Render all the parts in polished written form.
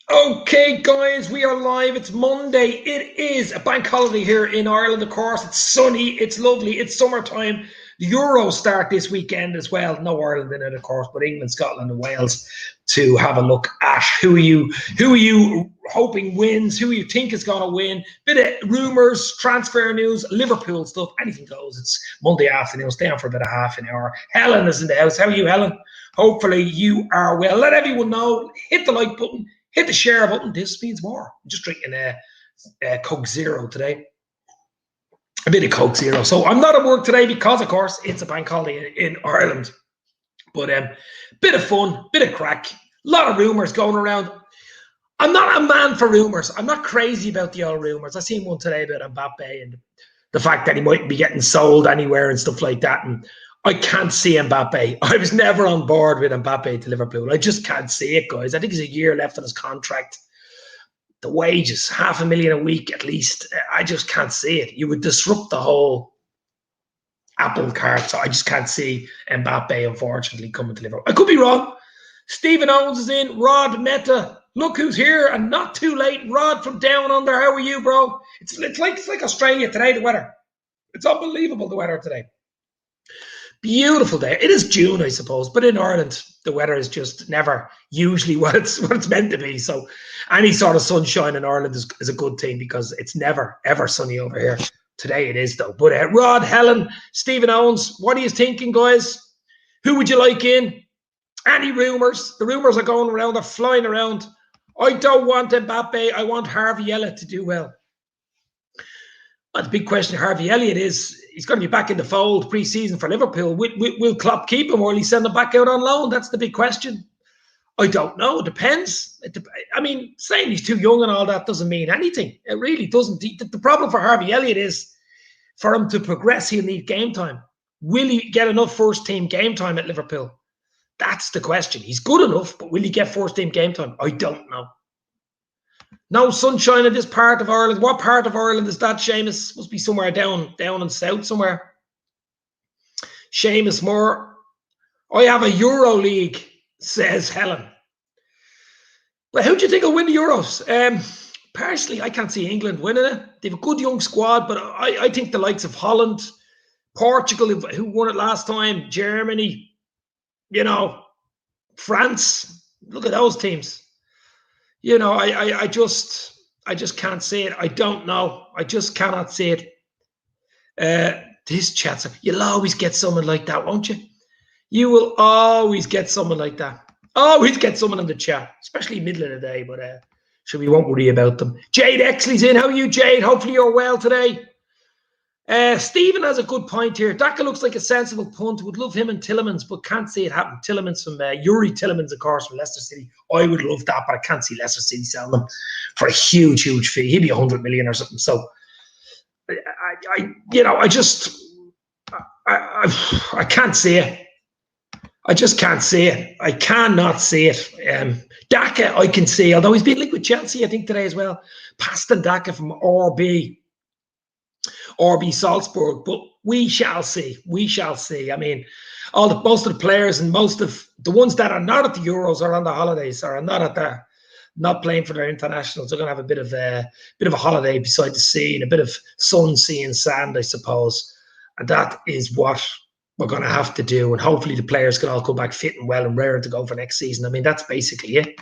Okay, guys, we are live. It's Monday. It is a bank holiday here in Ireland, of course. It's sunny, it's lovely, it's summertime. The Euros start this weekend as well. No Ireland in it, of course, but England, Scotland, and Wales to have a look at who are you hoping wins, who you think is going to win. Bit of rumours, transfer news, Liverpool stuff, anything goes. It's Monday afternoon. Stay on for about a half an hour. Helen is in the house. How are you, Helen? Hopefully you are well. Let everyone know. Hit the like button. Hit the share button. This means more. I'm just drinking a Coke Zero today. A bit of Coke Zero. So I'm not at work today because, of course, it's a bank holiday in Ireland. But bit of fun, bit of crack. A lot of rumours going around. I'm not a man for rumours. I'm not crazy about the old rumours. I seen one today about Mbappe and the fact that he might be getting sold anywhere and stuff like that. And I can't see Mbappe. I was never on board with Mbappe to Liverpool. I just can't see it, guys. I think he's a year left on his contract. The wages, $500,000 a week at least. I just can't see it. You would disrupt the whole apple cart. So I just can't see Mbappe, unfortunately, coming to Liverpool. I could be wrong. Stephen Owens is in. Rod Meta. Look who's here and not too late. Rod from Down Under. How are you, bro? It's like Australia today, the weather. It's unbelievable, the weather today. Beautiful day. It is June, I suppose, but in Ireland, the weather is just never usually what it's meant to be. So any sort of sunshine in Ireland is a good thing because it's never, ever sunny over here. Today it is, though. But Rod, Helen, Stephen Owens, what are you thinking, guys? Who would you like in? Any rumours? The rumours are going around. They're flying around. I don't want Mbappe. I want Harvey Elliott to do well. Well, the big question, Harvey Elliott, is he's going to be back in the fold pre-season for Liverpool. Will Klopp keep him or will he send him back out on loan? That's the big question. I don't know. It depends. I mean, saying he's too young and all that doesn't mean anything. It really doesn't. The problem for Harvey Elliott is for him to progress, he'll need game time. Will he get enough first-team game time at Liverpool? That's the question. He's good enough, but will he get first-team game time? I don't know. No sunshine in this part of Ireland. What part of Ireland is that, Seamus? Must be somewhere down in south somewhere. Seamus Moore. I have a Euro League, says Helen. Well, who do you think will win the Euros? Personally, I can't see England winning it. They have a good young squad, but I think the likes of Holland, Portugal, who won it last time, Germany, France. Look at those teams. I just can't see it. I don't know. I just cannot see it. This chat, you'll always get someone like that, won't you? You will always get someone like that. Always get someone in the chat, especially middle of the day, but sure, we won't worry about them. Jade Exley's in. How are you, Jade? Hopefully you're well today. Stephen has a good point here. Daka looks like a sensible punt. Would love him and Tielemans, but can't see it happen. Tielemans from Yuri Tielemans, of course, from Leicester City. I would love that, but I can't see Leicester City selling them for a huge, huge fee. He'd be 100 million or something. So, I can't see it. I just can't see it. I cannot see it. Daka, I can see, although he's been linked with Chelsea, I think, today as well. Paston Daka from RB Salzburg, but we shall see. We shall see. I mean, most of the players and most of the ones that are not at the Euros are on the holidays or are not playing for their internationals. They're going to have a bit of a holiday beside the sea and a bit of sun, sea, and sand, I suppose. And that is what we're going to have to do. And hopefully the players can all come back fit and well and raring to go for next season. I mean, that's basically it.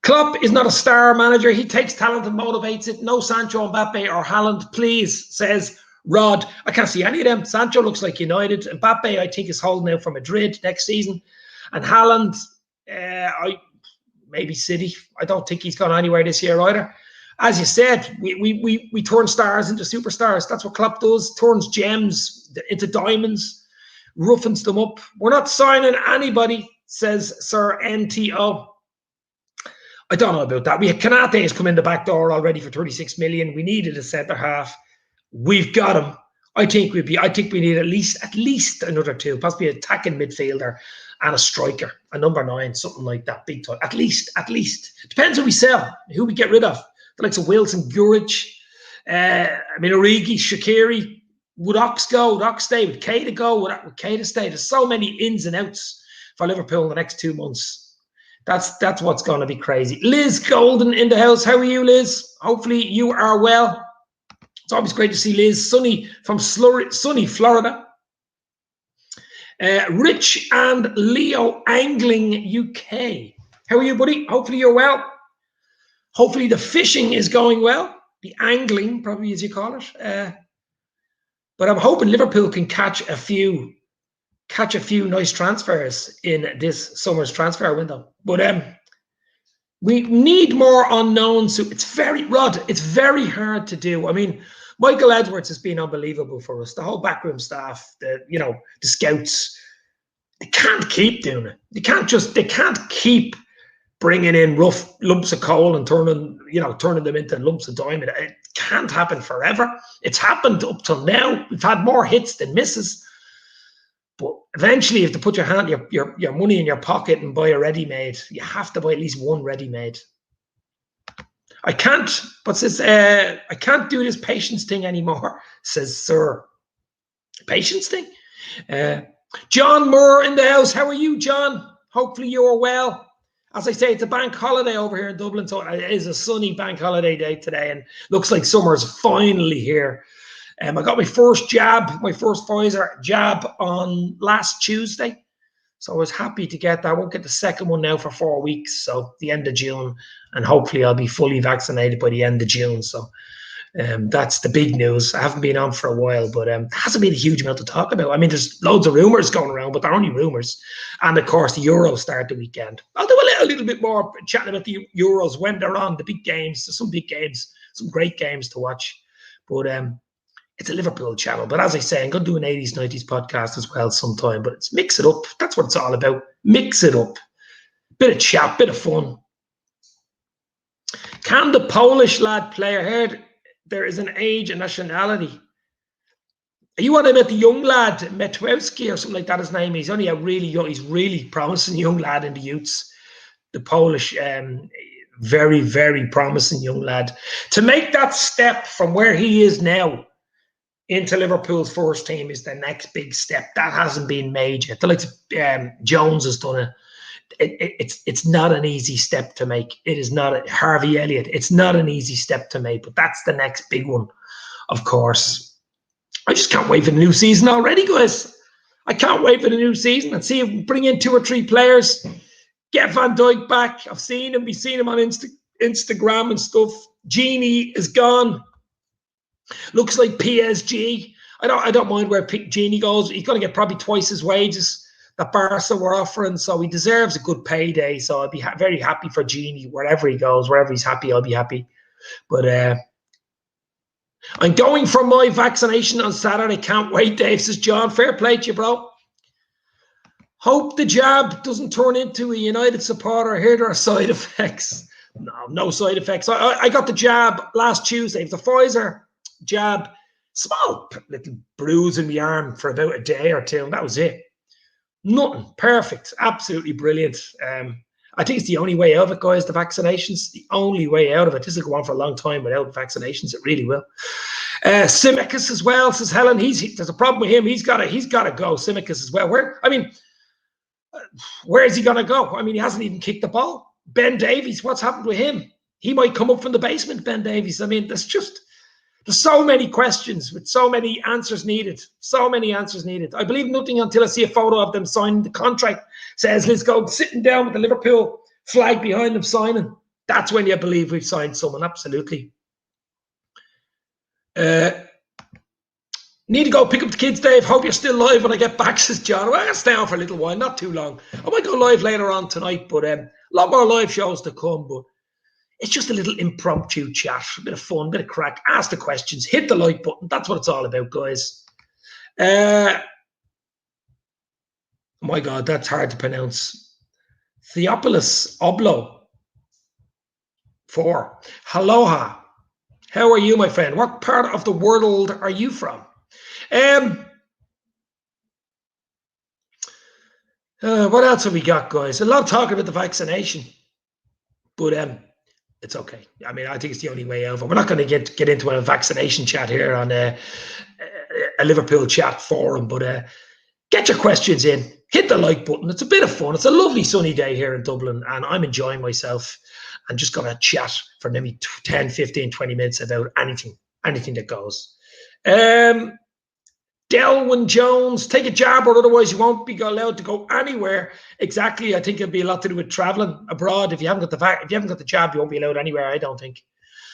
Klopp is not a star manager. He takes talent and motivates it. No Sancho, Mbappe, or Haaland, please, says Rod. I can't see any of them. Sancho looks like United. Mbappe, I think, is holding out for Madrid next season. And Haaland, maybe City. I don't think he's gone anywhere this year either. As you said, we turn stars into superstars. That's what Klopp does. Turns gems into diamonds. Roughens them up. We're not signing anybody, says Sir NTO. I don't know about that. We had Kanate has come in the back door already for 36 million. We needed a centre half. We've got him. I think we need at least another two, possibly an attacking midfielder and a striker, a number 9, something like that. Big time. At least. Depends who we sell, who we get rid of. The likes of Wilson, Gurich, Origi, Shaqiri. Would Ox go? Would Ox stay? Would Keita go? Would Keita stay? There's so many ins and outs for Liverpool in the next 2 months That's what's going to be crazy. Liz Golden in the house. How are you, Liz? Hopefully you are well. It's always great to see Liz. Sunny from sunny Florida. Rich and Leo Angling UK. How are you, buddy? Hopefully you're well. Hopefully the fishing is going well. The angling, probably as you call it. But I'm hoping Liverpool can catch a few nice transfers in this summer's transfer window. But we need more unknowns. So it's very hard to do. I mean, Michael Edwards has been unbelievable for us. The whole backroom staff, the scouts, they can't keep doing it. They can't keep bringing in rough lumps of coal and turning them into lumps of diamond. It can't happen forever. It's happened up till now. We've had more hits than misses. But eventually, you have to put your money in your pocket and buy a ready-made. You have to buy at least one ready-made. I can't do this patience thing anymore, says Sir. Patience thing? John Moore in the house. How are you, John? Hopefully you're well. As I say, it's a bank holiday over here in Dublin, so it is a sunny bank holiday day today, and looks like summer's finally here. I got my first Pfizer jab on last Tuesday, so I was happy to get that. I won't get the second one now for 4 weeks, so the end of June, and hopefully I'll be fully vaccinated by the end of June. So that's the big news. I haven't been on for a while, but there hasn't been a huge amount to talk about. I mean, there's loads of rumours going around, but they're only rumours. And of course, the Euros start the weekend. I'll do a little bit more chatting about the Euros when they're on, the big games. There's some big games, some great games to watch. But it's a Liverpool channel. But as I say, I'm going to do an 80s, 90s podcast as well sometime. But it's mix it up. That's what it's all about. Mix it up. Bit of chat, bit of fun. Can the Polish lad play? I heard there is an age and nationality. Are you on about the young lad, Metwowski or something like that, his name? He's only a really young, he's really promising young lad in the youths. The Polish, very, very promising young lad. To make that step from where he is now into Liverpool's first team is the next big step. That hasn't been made yet. The likes of Jones has done it. It's not an easy step to make. It is not. Harvey Elliott, it's not an easy step to make, but that's the next big one, of course. I just can't wait for the new season already, guys. I can't wait for the new season and see if we bring in 2 or 3 players, get Van Dijk back. I've seen him. We've seen him on Instagram and stuff. Genie is gone. Looks like PSG. I don't mind where Genie goes. He's going to get probably twice his wages that Barca were offering, so he deserves a good payday. So I'd be very happy for Genie wherever he goes. Wherever he's happy, I'll be happy. But I'm going for my vaccination on Saturday. Can't wait, Dave, says John. Fair play to you, bro. Hope the jab doesn't turn into a United supporter. Here there are side effects. No side effects. I got the jab last Tuesday. It was the Pfizer jab. Small little bruise in my arm for about a day or 2, and that was it. Nothing. Perfect. Absolutely brilliant. I think it's the only way out of it, guys, the vaccinations. The only way out of it. This will go on for a long time without vaccinations. It really will. Simicus as well, says Helen. There's a problem with him. He's got to go. Simicus as well. Where is he going to go? I mean, he hasn't even kicked the ball. Ben Davies, what's happened with him? He might come up from the basement, Ben Davies. I mean, there's so many questions with so many answers needed. So many answers needed. I believe nothing until I see a photo of them signing the contract. Says, let's go sitting down with the Liverpool flag behind them signing. That's when you believe we've signed someone. Absolutely. Need to go pick up the kids, Dave. Hope you're still live when I get back, says John. Well, I'll stay on for a little while, not too long. I might go live later on tonight, but a lot more live shows to come. But it's just a little impromptu chat, a bit of fun, a bit of crack. Ask the questions, hit the like button. That's what it's all about, guys. My God, that's hard to pronounce. Theopolis Oblo 4. Aloha. How are you, my friend? What part of the world are you from? What else have we got, guys? A lot of talk about the vaccination, but it's okay. I mean, I think it's the only way out. We're not going to get into a vaccination chat here on a Liverpool chat forum, but get your questions in. hit the like button. It's a bit of fun. It's a lovely sunny day here in Dublin, and I'm enjoying myself. I'm just going to chat for maybe 10, 15, 20 minutes about anything that goes. Delwyn Jones, take a jab or otherwise you won't be allowed to go anywhere. Exactly. I think it'll be a lot to do with traveling abroad. If you haven't got the jab, you won't be allowed anywhere, I don't think.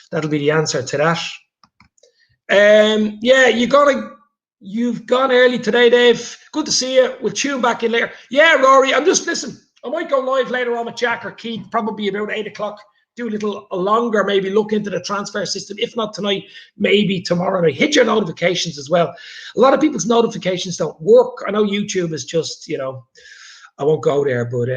That'll be the answer to that. Yeah, you've gone early today, Dave. Good to see you. We'll tune back in later. Yeah, Rory, listen, I might go live later on with Jack or Keith, probably about 8 o'clock. Do a little longer, maybe look into the transfer system. If not tonight, maybe tomorrow night. Hit your notifications as well. A lot of people's notifications don't work. I know YouTube is just, I won't go there, but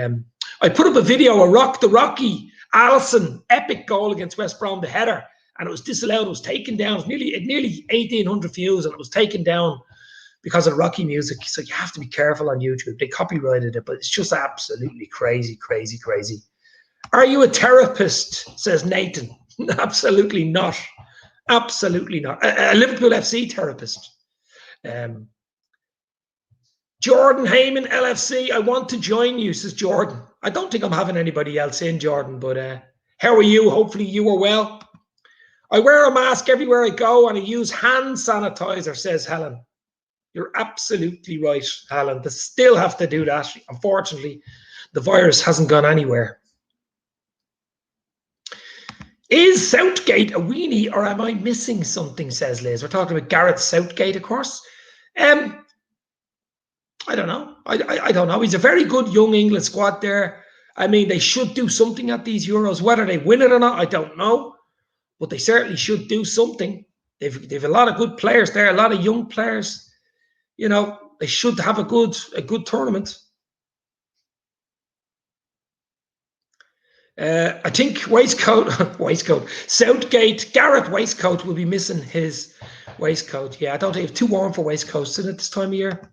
I put up a video of the Rocky Allison epic goal against West Brom, the header, and it was disallowed. It was taken down. It was nearly 1,800 views, and it was taken down because of Rocky music. So you have to be careful on YouTube. They copyrighted it, but it's just absolutely crazy, crazy, crazy. Are you a therapist, says Nathan? Absolutely not. Absolutely not. A Liverpoolfc therapist. Jordan Heyman, LFC, I want to join you, says Jordan. I don't think I'm having anybody else in, Jordan, but how are you? Hopefully you are well. I wear a mask everywhere I go and I use hand sanitizer, says Helen. You're absolutely right, Helen. They still have to do that. Unfortunately, the virus hasn't gone anywhere. Is Southgate a weenie or am I missing something, says Liz. We're talking about Gareth Southgate, of course. I don't know. I don't know. He's a very good young England squad there. I mean, they should do something at these Euros. Whether they win it or not, I don't know. But they certainly should do something. They've a lot of good players there, a lot of young players. They should have a good tournament. I think Southgate, Gareth waistcoat will be missing his waistcoat. Yeah, I don't think it's too warm for waistcoats at this time of year.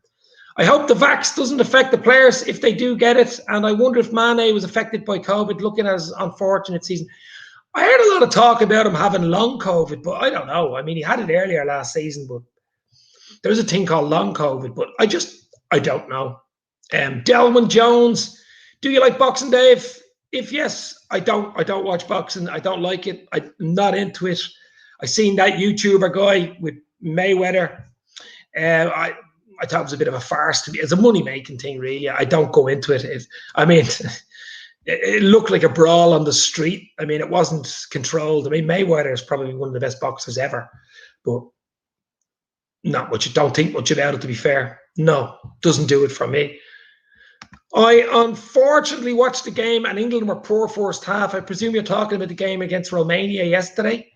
I hope the vax doesn't affect the players if they do get it. And I wonder if Mane was affected by COVID, looking at his unfortunate season. I heard a lot of talk about him having long COVID, but I don't know. I mean, he had it earlier last season, but there's a thing called long COVID, but I don't know. Delwyn Jones, do you like boxing, Dave? If yes, I don't watch boxing. I don't like it. I'm not into it. I seen that YouTuber guy with Mayweather. I thought it was a bit of a farce to me. It's a money-making thing, really. I don't go into it. It looked like a brawl on the street. I mean, it wasn't controlled. I mean, Mayweather is probably one of the best boxers ever, but not much. Don't think much about it, to be fair. No, doesn't do it for me. I unfortunately watched the game and England were poor first half. I presume you're talking about the game against Romania yesterday.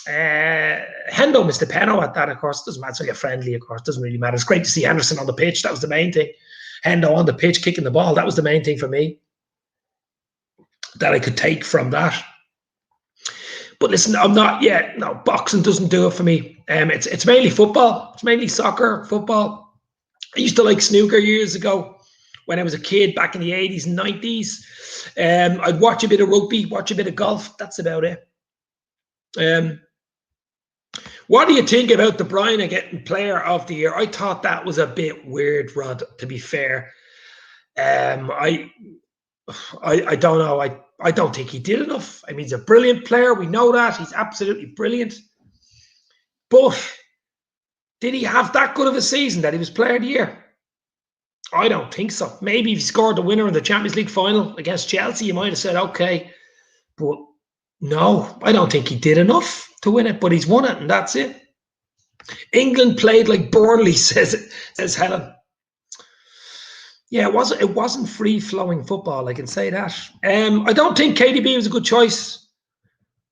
Hendo missed a penalty at that, of course. Doesn't matter. It's only a friendly, of course. Doesn't really matter. It's great to see Henderson on the pitch. That was the main thing. Hendo on the pitch kicking the ball. That was the main thing for me that I could take from that. But listen, I'm not yet. No, boxing doesn't do it for me. It's mainly football. It's mainly soccer, football. I used to like snooker years ago when I was a kid back in the 80s and 90s. I'd watch a bit of rugby, watch a bit of golf. That's about it. What do you think about De Bruyne getting Player of the Year? I thought that was a bit weird, Rod, to be fair. I don't know. I don't think he did enough. I mean, he's a brilliant player. We know that. He's absolutely brilliant. But did he have that good of a season that he was Player of the Year? I don't think so. Maybe if he scored the winner in the Champions League final against Chelsea, you might have said, okay. But no, I don't think he did enough to win it. But he's won it, and that's it. England played like Burnley, says Helen. Yeah, it wasn't free-flowing football, I can say that. I don't think KDB was a good choice.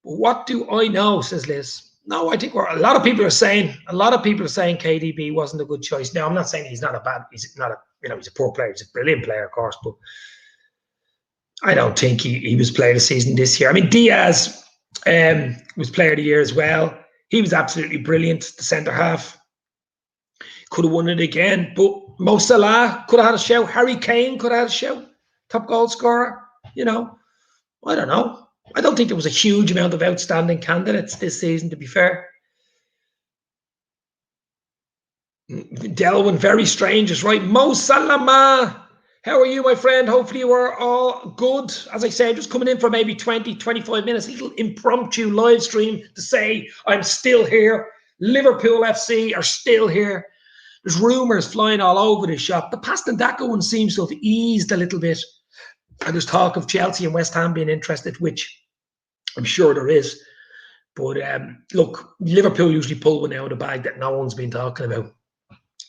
But what do I know, says Liz. No, I think a lot of people are saying KDB wasn't a good choice. Now, I'm not saying he's a poor player. He's a brilliant player, of course, but I don't think he was Player of the Season this year. I mean, Diaz was Player of the Year as well. He was absolutely brilliant, the centre half. Could have won it again, but Mo Salah could have had a shout. Harry Kane could have had a shout. Top goal scorer. I don't know. I don't think there was a huge amount of outstanding candidates this season, to be fair. Delwyn, very strange, is right. Mo Salah. How are you, my friend? Hopefully you are all good. As I say, just coming in for maybe 20, 25 minutes, a little impromptu live stream to say I'm still here. Liverpoolfc are still here. There's rumours flying all over the shop. The Pastandaka one seems to have eased a little bit. And there's talk of Chelsea and West Ham being interested, which I'm sure there is. But look, Liverpool usually pull one out of the bag that no one's been talking about.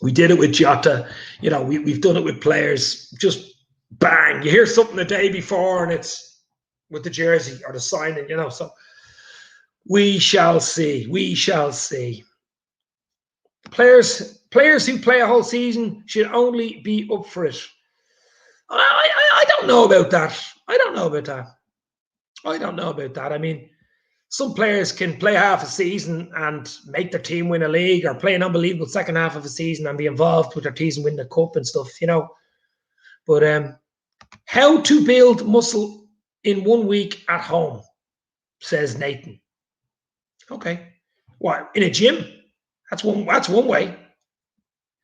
We did it with Jota. You know, we've done it with players. Just bang. You hear something the day before and it's with the jersey or the signing, you know. So we shall see. We shall see. Players who play a whole season should only be up for it. I don't know about that. I don't know about that. I mean, some players can play half a season and make their team win a league, or play an unbelievable second half of a season and be involved with their team and win the cup and stuff, you know. But how to build muscle in 1 week at home, says Nathan. Okay. What, in a gym? That's one way.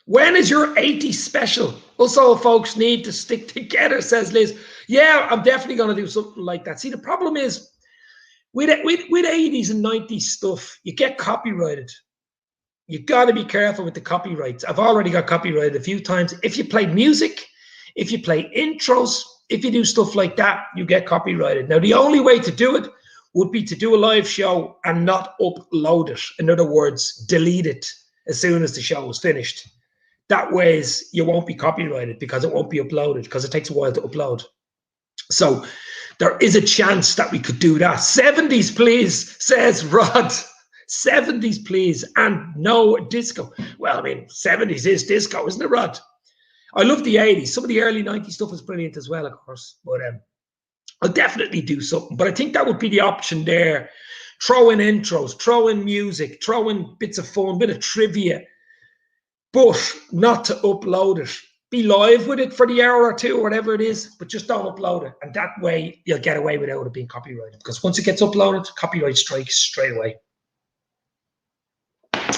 When is your 80 special? Also, folks need to stick together, says Liz. Yeah, I'm definitely going to do something like that. See, the problem is, with 80s and 90s stuff, you get copyrighted. You got to be careful with the copyrights. I've already got copyrighted a few times. If you play music, if you play intros, if you do stuff like that, you get copyrighted. Now, the only way to do it would be to do a live show and not upload it. In other words, delete it as soon as the show is finished. That way you won't be copyrighted because it won't be uploaded, because it takes a while to upload. So there is a chance that we could do that. 70s, please, says Rod. 70s, please, and no disco. Well, I mean, 70s is disco, isn't it, Rod? I love the 80s. Some of the early 90s stuff is brilliant as well, of course. But I'll definitely do something. But I think that would be the option there. Throw in intros, throw in music, throw in bits of fun, bit of trivia, but not to upload it. Be live with it for the hour or two or whatever it is, but just don't upload it. And that way you'll get away without it being copyrighted. Because once it gets uploaded, copyright strikes straight away.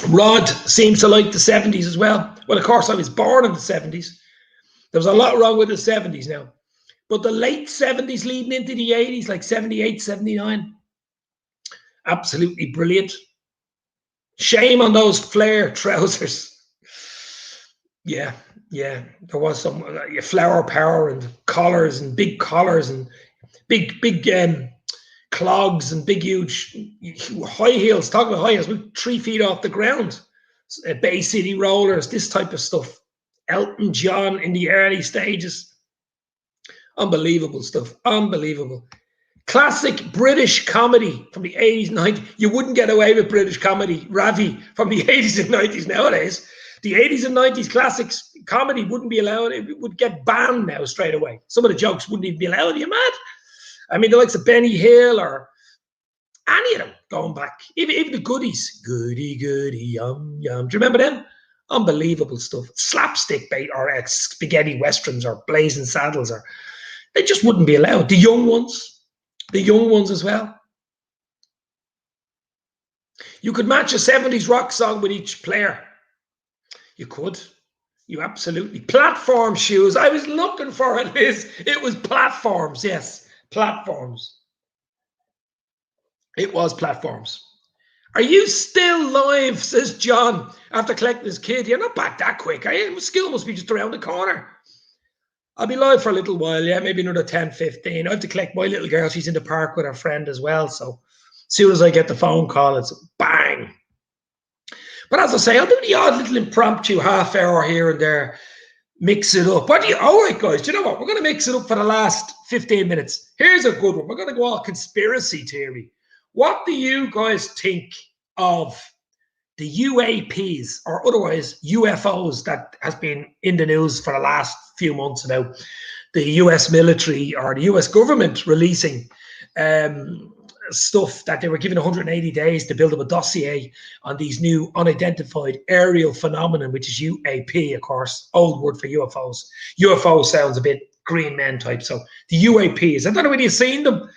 Rod seems to like the 70s as well. Well, of course, I was born in the 70s. There was a lot wrong with the 70s now. But the late 70s leading into the 80s, like 78, 79, absolutely brilliant. Shame on those flare trousers. Yeah, there was some flower power and collars and big big clogs and big huge high heels. Talking about high heels, we're 3 feet off the ground. Bay City rollers, this type of stuff. Elton John in the early stages. Unbelievable stuff. Unbelievable. Classic British comedy from the 80s, 90s. You wouldn't get away with British comedy, Ravi, from the 80s and 90s nowadays. The 80s and 90s classics comedy wouldn't be allowed. It would get banned now straight away. Some of the jokes wouldn't even be allowed. Are you mad? I mean, the likes of Benny Hill or any of them going back. Even the goodies. Goody, yum, yum. Do you remember them? Unbelievable stuff. Slapstick bait or spaghetti westerns or blazing saddles. Or they just wouldn't be allowed. The young ones as well. You could match a 70s rock song with each player. You could. You absolutely. Platform shoes. I was looking for it, Liz. It was platforms. Yes, platforms. It was platforms. Are you still live, says John, after collecting his kid? You're not back that quick, are you? School must be just around the corner. I'll be live for a little while, yeah, maybe another 10, 15. I have to collect my little girl. She's in the park with her friend as well. So as soon as I get the phone call, it's bang. But as I say, I'll do the odd little impromptu half hour here and there, mix it up. All right, guys, do you know what? We're going to mix it up for the last 15 minutes. Here's a good one. We're going to go all conspiracy theory. What do you guys think of the UAPs, or otherwise UFOs, that has been in the news for the last few months about the US military or the US government releasing stuff that they were given 180 days to build up a dossier on these new unidentified aerial phenomenon, which is UAP, of course, old word for UFOs. UFO sounds a bit Green Men type. So the UAPs, I don't know whether you've seen them,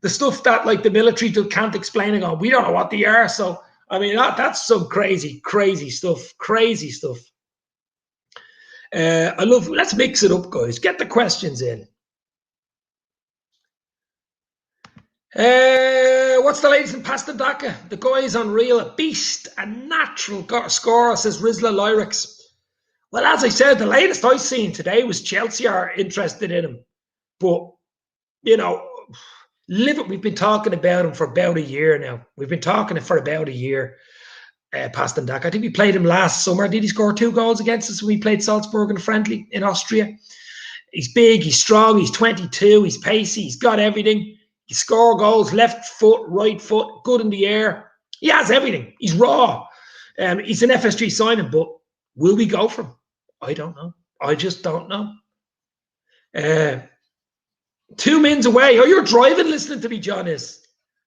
the stuff that like the military can't explain and go, we don't know what they are. So, I mean, that's some crazy stuff, Let's mix it up, guys. Get the questions in. What's the latest in Pastandaka? The guy is unreal, a beast, a natural scorer, says Rizla Lyrics. Well, as I said, the latest I seen today was Chelsea are interested in him. But, you know, we've been talking about him for about a year now. We've been talking for about a year, Pastandaka. I think we played him last summer. Did he score 2 goals against us when we played Salzburg in a friendly in Austria? He's big, he's strong, he's 22, he's pacey, he's got everything. He score goals, left foot, right foot, good in the air. He has everything. He's raw. He's an FSG signing, but will we go for him? I don't know. I just don't know. 2 minutes away. Oh, you're driving listening to me, John is.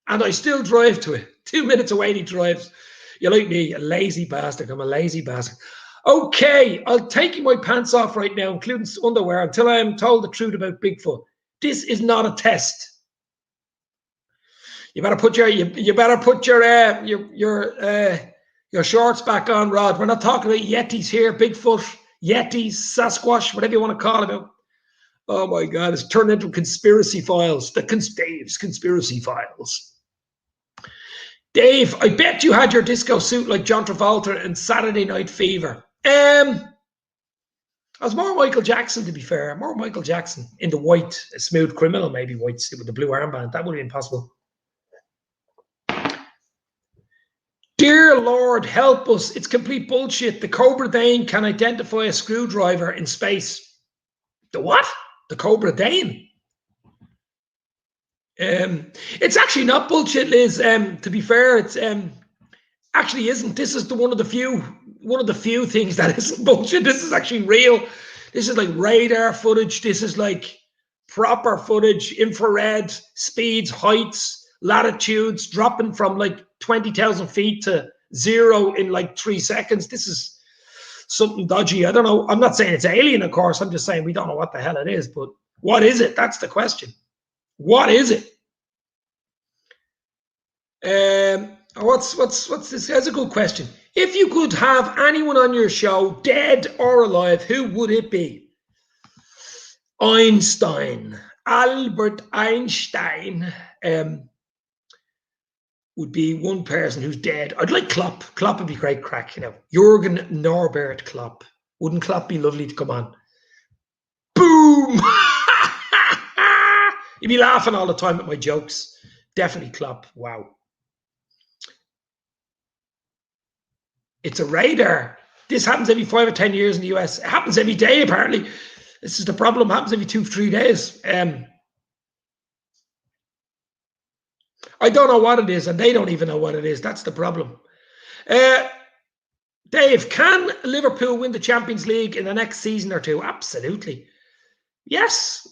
And I still drive to it. 2 minutes away he drives. You're like me, a lazy bastard. I'm a lazy bastard. Okay, I'll take my pants off right now, including underwear, until I am told the truth about Bigfoot. This is not a test. You better put your shorts back on, Rod. We're not talking about Yetis here, Bigfoot, Yetis, Sasquatch, whatever you want to call it. Oh my God, it's turned into conspiracy files. Dave's conspiracy files. Dave, I bet you had your disco suit like John Travolta in Saturday Night Fever. I was more Michael Jackson, to be fair. More Michael Jackson in the white, a Smooth Criminal, maybe white suit with the blue armband. That would have been possible. Dear Lord, help us. It's complete bullshit. The Cobra Dane can identify a screwdriver in space. The what? The Cobra Dane. It's actually not bullshit, Liz. To be fair, it's actually isn't. This is one of the few things that isn't bullshit. This is actually real. This is like radar footage. This is like proper footage, infrared, speeds, heights, latitudes, dropping from like 20,000 feet to 0 in like 3 seconds. This is something dodgy. I don't know. I'm not saying it's alien, of course. I'm just saying we don't know what the hell it is. But what is it? That's the question. What is it? What's this? That's a good question. If you could have anyone on your show, dead or alive, who would it be? Einstein. Albert Einstein would be one person who's dead. I'd like Klopp. Klopp would be great crack, you know. Jurgen Norbert Klopp. Wouldn't Klopp be lovely to come on? Boom! You'd be laughing all the time at my jokes. Definitely Klopp. Wow. It's a radar. This happens every 5 or 10 years in the US. It happens every day, apparently. This is the problem. It happens every 2 or 3 days. I don't know what it is, and they don't even know what it is. That's the problem. Dave, can Liverpool win the Champions League in the next season or 2? Absolutely. Yes,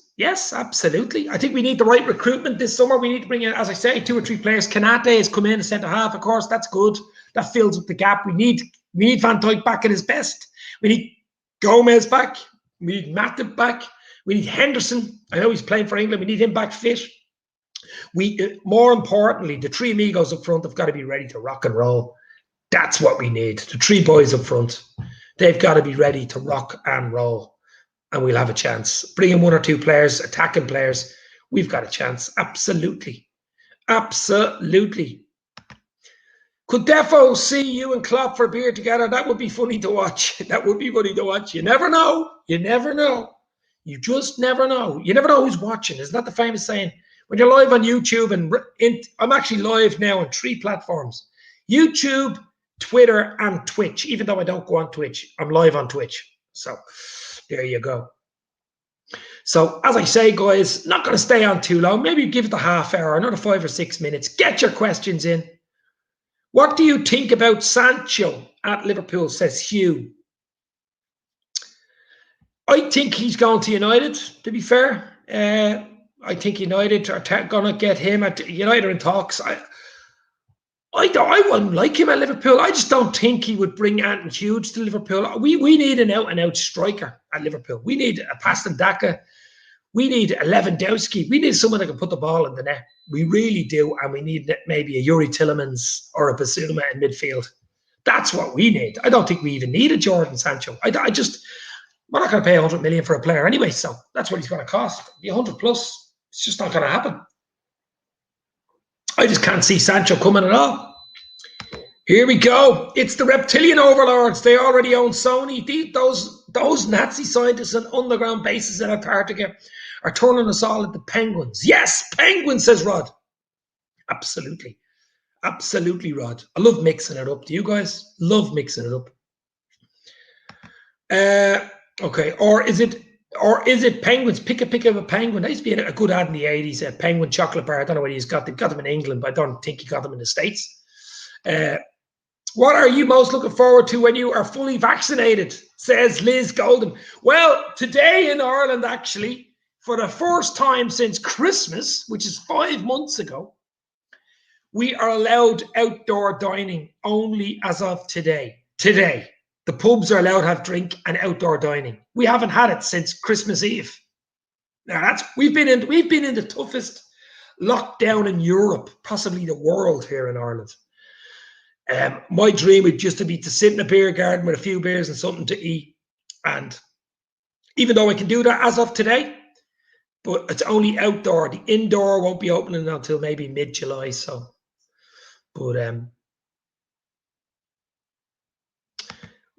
absolutely. I think we need the right recruitment this summer. We need to bring in, as I say, 2 or 3 players. Kanate has come in as centre-half, of course. That's good. That fills up the gap. We need Van Dijk back at his best. We need Gomez back. We need Matip back. We need Henderson. I know he's playing for England. We need him back fit. More importantly, the 3 amigos up front have got to be ready to rock and roll. That's what we need. The 3 boys up front, they've got to be ready to rock and roll, and we'll have a chance. Bring in 1 or 2 players, attacking players. We've got a chance. Absolutely. Absolutely. Could Defo see you and Klopp for a beer together? That would be funny to watch. That would be funny to watch. You never know. You never know. You just never know. You never know who's watching. Isn't that the famous saying? When you're live on YouTube, and I'm actually live now on 3 platforms: YouTube, Twitter, and Twitch. Even though I don't go on Twitch, I'm live on Twitch. So there you go. So as I say, guys, not going to stay on too long. Maybe give it the half hour, another 5 or 6 minutes. Get your questions in. What do you think about Sancho at Liverpool, says Hugh. I think he's going to United, to be fair. I think United are going to get him. At United are in talks. I wouldn't like him at Liverpool. I just don't think he would bring Anton Hughes to Liverpool. We need an out-and-out striker at Liverpool. We need a Pastandaka. We need a Lewandowski. We need someone that can put the ball in the net. We really do. And we need maybe a Yuri Tillemans or a Basuma in midfield. That's what we need. I don't think we even need a Jordan Sancho. We're not going to pay 100 million for a player anyway, so that's what he's going to cost. The 100 plus, it's just not going to happen. I just can't see Sancho coming at all. Here we go. It's the reptilian overlords. They already own Sony. Those Nazi scientists on underground bases in Antarctica are turning us all into penguins. Yes, penguins, says Rod. Absolutely. Absolutely, Rod. I love mixing it up. Do you guys? Love mixing it up. Okay. Or is it penguins? Pick of a penguin. That used to be a good ad in the 80s. A penguin chocolate bar. I don't know where he's got them. Got them in England, but I don't think he got them in the States. What are you most looking forward to when you are fully vaccinated? Says Liz Golden. Well, today in Ireland, actually, for the first time since Christmas, which is 5 months ago, we are allowed outdoor dining only as of today. Today, the pubs are allowed to have drink and outdoor dining. We haven't had it since Christmas Eve. Now we've been in the toughest lockdown in Europe, possibly the world, here in Ireland. My dream would just to be to sit in a beer garden with a few beers and something to eat. And even though I can do that as of today, but it's only outdoor. The indoor won't be opening until maybe mid-July. So, but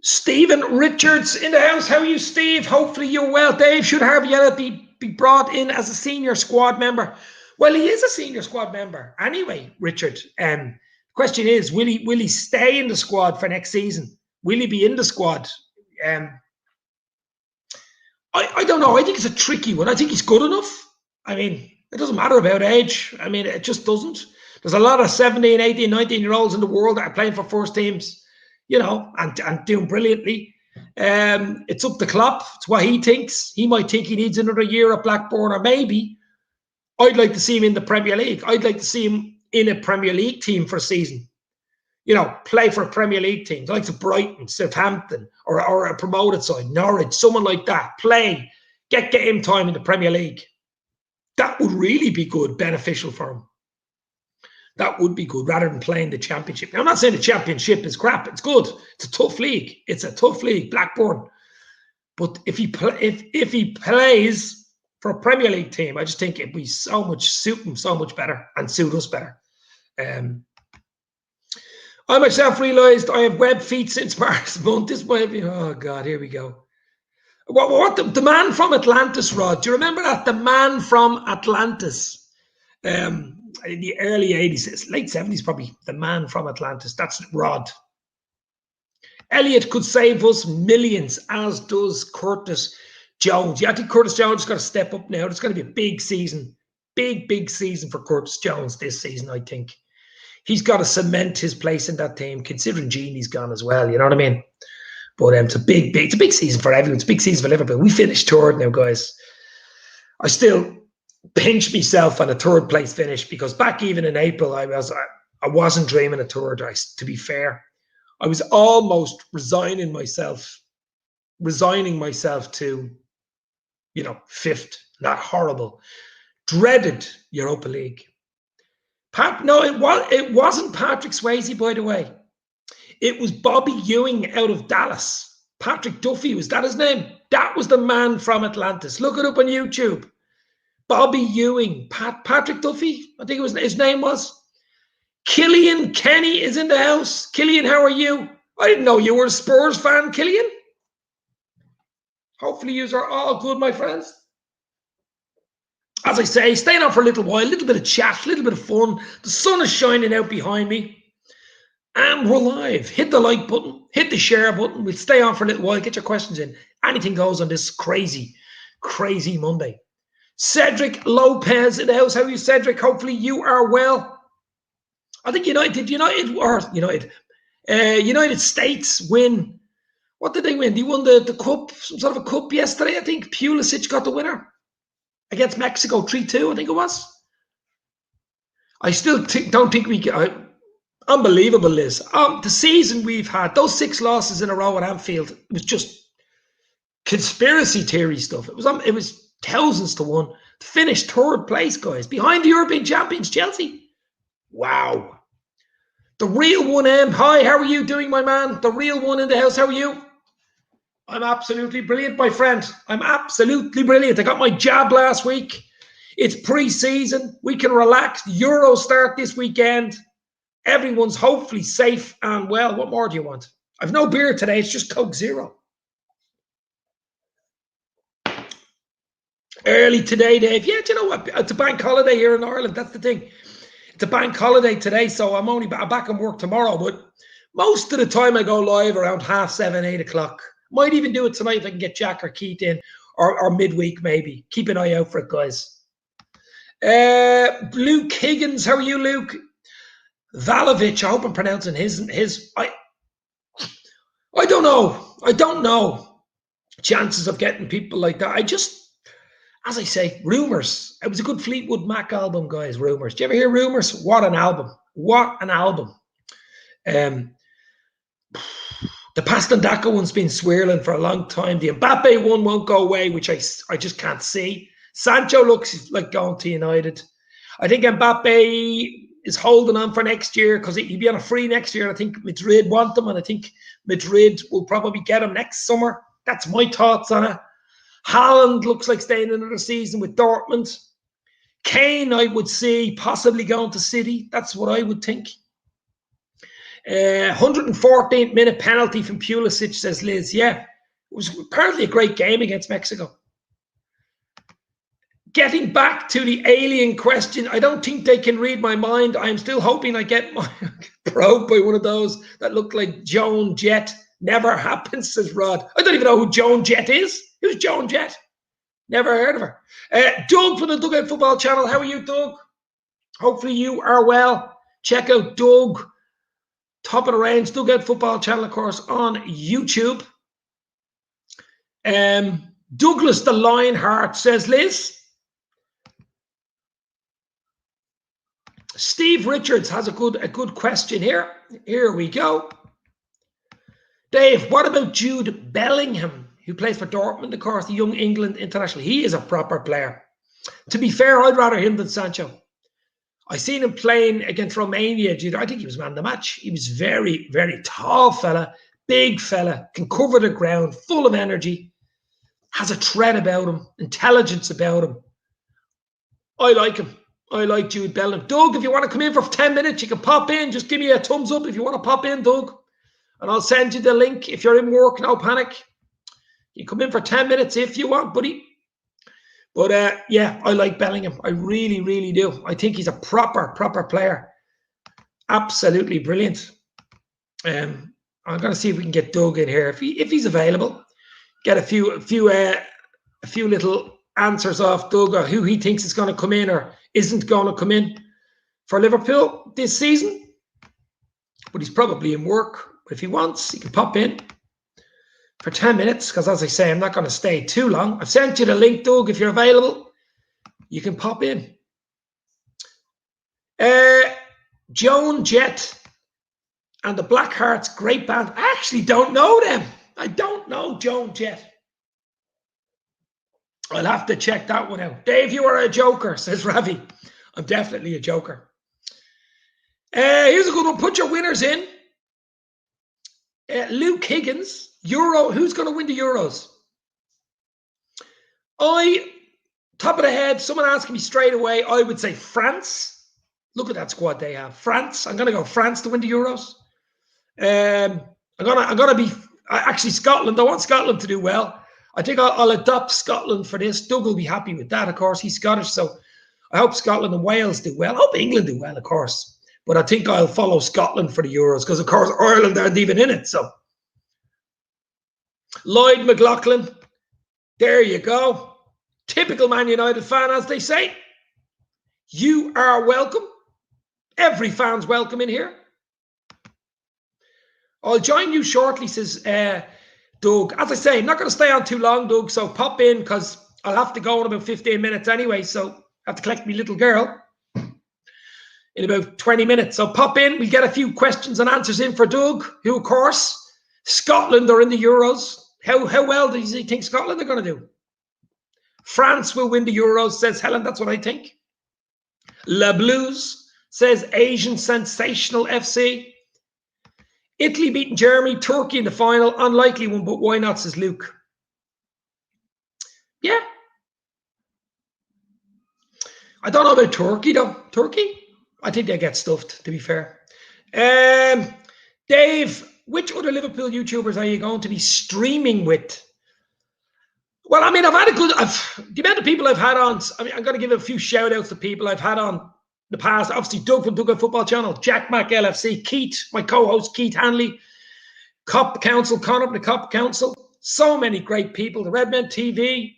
Stephen Richards in the house. How are you, Steve? Hopefully you're well. Dave should have yet be brought in as a senior squad member. Well, he is a senior squad member anyway, Richard. Question is, will he stay in the squad for next season? Will he be in the squad? I don't know. I think it's a tricky one. I think he's good enough. I mean, it doesn't matter about age. I mean, it just doesn't. There's a lot of 17, 18, 19-year-olds in the world that are playing for first teams, you know, and doing brilliantly. It's up to Klopp. It's what he thinks. He might think he needs another year at Blackburn, or maybe I'd like to see him in the Premier League. I'd like to see him in a Premier League team for a season. You know, play for a Premier League team, like to Brighton, Southampton, or a promoted side, Norwich, someone like that. Play, get game time in the Premier League. That would really be good, beneficial for him. That would be good, rather than playing the Championship. Now, I'm not saying the Championship is crap. It's good. It's a tough league. It's a tough league, Blackburn. But if he plays for a Premier League team, I just think it'd be so much suit him so much better and suit us better. I myself realised I have web feet since March month. This might be, oh God, here we go. What the man from Atlantis, Rod? Do you remember that? The man from Atlantis. In the early 80s, late 70s probably, the man from Atlantis. That's Rod. Elliot could save us millions, as does Curtis Jones. Yeah, I think Curtis Jones has got to step up now. It's going to be a big season. Big season for Curtis Jones this season, I think. He's got to cement his place in that team, considering Genie's gone as well. You know what I mean? But it's a big season for everyone. It's a big season for Liverpool. We finished third now, guys. I still pinch myself on a third place finish, because back even in April, I wasn't dreaming of third. To be fair, I was almost resigning myself to, you know, fifth. Not horrible, dreaded Europa League. It wasn't Patrick Swayze, by the way. It was Bobby Ewing out of Dallas. Patrick Duffy, was that his name? That was the man from Atlantis. Look it up on YouTube. Bobby Ewing. Patrick Duffy, I think his name was. Killian Kenny is in the house. Killian, how are you? I didn't know you were a Spurs fan, Killian. Hopefully you are all good, my friends. As I say, staying on for a little while, a little bit of chat, a little bit of fun. The sun is shining out behind me. And we're live. Hit the like button. Hit the share button. We'll stay on for a little while. Get your questions in. Anything goes on this crazy Monday. Cedric Lopez in the house. How are you, Cedric? Hopefully you are well. I think United States win. What did they win? They won the cup, some sort of a cup yesterday, I think. Pulisic got the winner against Mexico, 3-2, I think it was. I still don't think we get... Unbelievable, Liz. The season we've had, those 6 losses in a row at Anfield, it was just conspiracy theory stuff. It was thousands to 1. To finish third place, guys, behind the European champions, Chelsea. Wow. The real one, M. Hi, how are you doing, my man? The real one in the house, how are you? I'm absolutely brilliant, my friend. I'm absolutely brilliant. I got my jab last week. It's pre-season. We can relax. Euro start this weekend. Everyone's hopefully safe and well. What more do you want? I've no beer today. It's just Coke Zero. Early today, Dave. Yeah, do you know what? It's a bank holiday here in Ireland. That's the thing. It's a bank holiday today, so I'm only back in work tomorrow. But most of the time, I go live around 7:30, 8 o'clock. Might even do it tonight if I can get Jack or Keith in, or midweek maybe. Keep an eye out for it, guys. Luke Higgins, how are you, Luke? Valovich, I hope I'm pronouncing his. I don't know. I don't know. Chances of getting people like that. I just, as I say, Rumours. It was a good Fleetwood Mac album, guys. Rumours. Do you ever hear Rumours? What an album! What an album! The Pastandaka one's been swirling for a long time. The Mbappe one won't go away, which I just can't see. Sancho looks like going to United. I think Mbappe is holding on for next year because he'll be on a free next year. I think Madrid want him, and I think Madrid will probably get him next summer. That's my thoughts on it. Haaland looks like staying another season with Dortmund. Kane, I would see possibly going to City. That's what I would think. 114th minute penalty from Pulisic, says Liz. Yeah, it was apparently a great game against Mexico. Getting back to the alien question, I don't think they can read my mind. I'm still hoping I get my probed by one of those that look like Joan Jett. Never happens, says Rod. I don't even know who Joan Jett is. Who's Joan Jett? Never heard of her. Doug from the Dugout Football Channel. How are you, Doug? Hopefully you are well. Check out Doug, top of the range, Dugout Football Channel, of course, on YouTube. Douglas the Lionheart, says Liz. Steve Richards has a good question here. Here we go. Dave, what about Jude Bellingham, who plays for Dortmund, of course, the young England international? He is a proper player. To be fair, I'd rather him than Sancho. I seen him playing against Romania. I think he was man of the match. He was very, very tall fella, big fella, can cover the ground, full of energy, has a threat about him, intelligence about him. I like him. I like Jude Bellingham. Doug, if you want to come in for 10 minutes, you can pop in. Just give me a thumbs up if you want to pop in, Doug. And I'll send you the link. If you're in work, no panic. You come in for 10 minutes if you want, buddy. But yeah, I like Bellingham. I really, really do. I think he's a proper player. Absolutely brilliant. I'm going to see if we can get Doug in here. If he's available, get a few little answers off Doug, or who he thinks is going to come in or isn't going to come in for Liverpool this season. But he's probably in work. But if he wants, he can pop in for 10 minutes, because as I say, I'm not going to stay too long. I've sent you the link, Doug. If you're available, you can pop in. Joan Jett and the Blackhearts, great band. I actually don't know them. I don't know Joan Jett. I'll have to check that one out. Dave, you are a joker, says Ravi. I'm definitely a joker. Here's a good one. Put your winners in. Luke Higgins, Euro. Who's going to win the Euros? Top of the head, someone asking me straight away, I would say France. Look at that squad they have. France. I'm going to go France to win the Euros. I'm gonna be actually Scotland. I want Scotland to do well. I think I'll adopt Scotland for this. Doug will be happy with that, of course. He's Scottish, so I hope Scotland and Wales do well. I hope England do well, of course. But I think I'll follow Scotland for the Euros because, of course, Ireland aren't even in it. So, Lloyd McLaughlin, there you go. Typical Man United fan, as they say. You are welcome. Every fan's welcome in here. I'll join you shortly, says Doug. As I say, I'm not going to stay on too long, Doug, so pop in because I'll have to go in about 15 minutes anyway, so I have to collect my little girl in about 20 minutes. So pop in. We'll get a few questions and answers in for Doug, who, of course, Scotland are in the Euros. How well does he think Scotland are going to do? France will win the Euros, says Helen. That's what I think. La Blues says Asian Sensational FC. Italy beating Germany, Turkey in the final. Unlikely one, but why not, says Luke. Yeah. I don't know about Turkey, though. Turkey? I think they get stuffed, to be fair. Dave, which other Liverpool YouTubers are you going to be streaming with? Well, I mean, I've had the amount of people I've had on, I mean, I'm going to give a few shout outs to people I've had on the past. Obviously, Doug from Doug Football Channel, Jack Mac LFC, Keith, my co-host, Keith Hanley, Cop Council, Connor from the Cop Council. So many great people. The Redmen TV.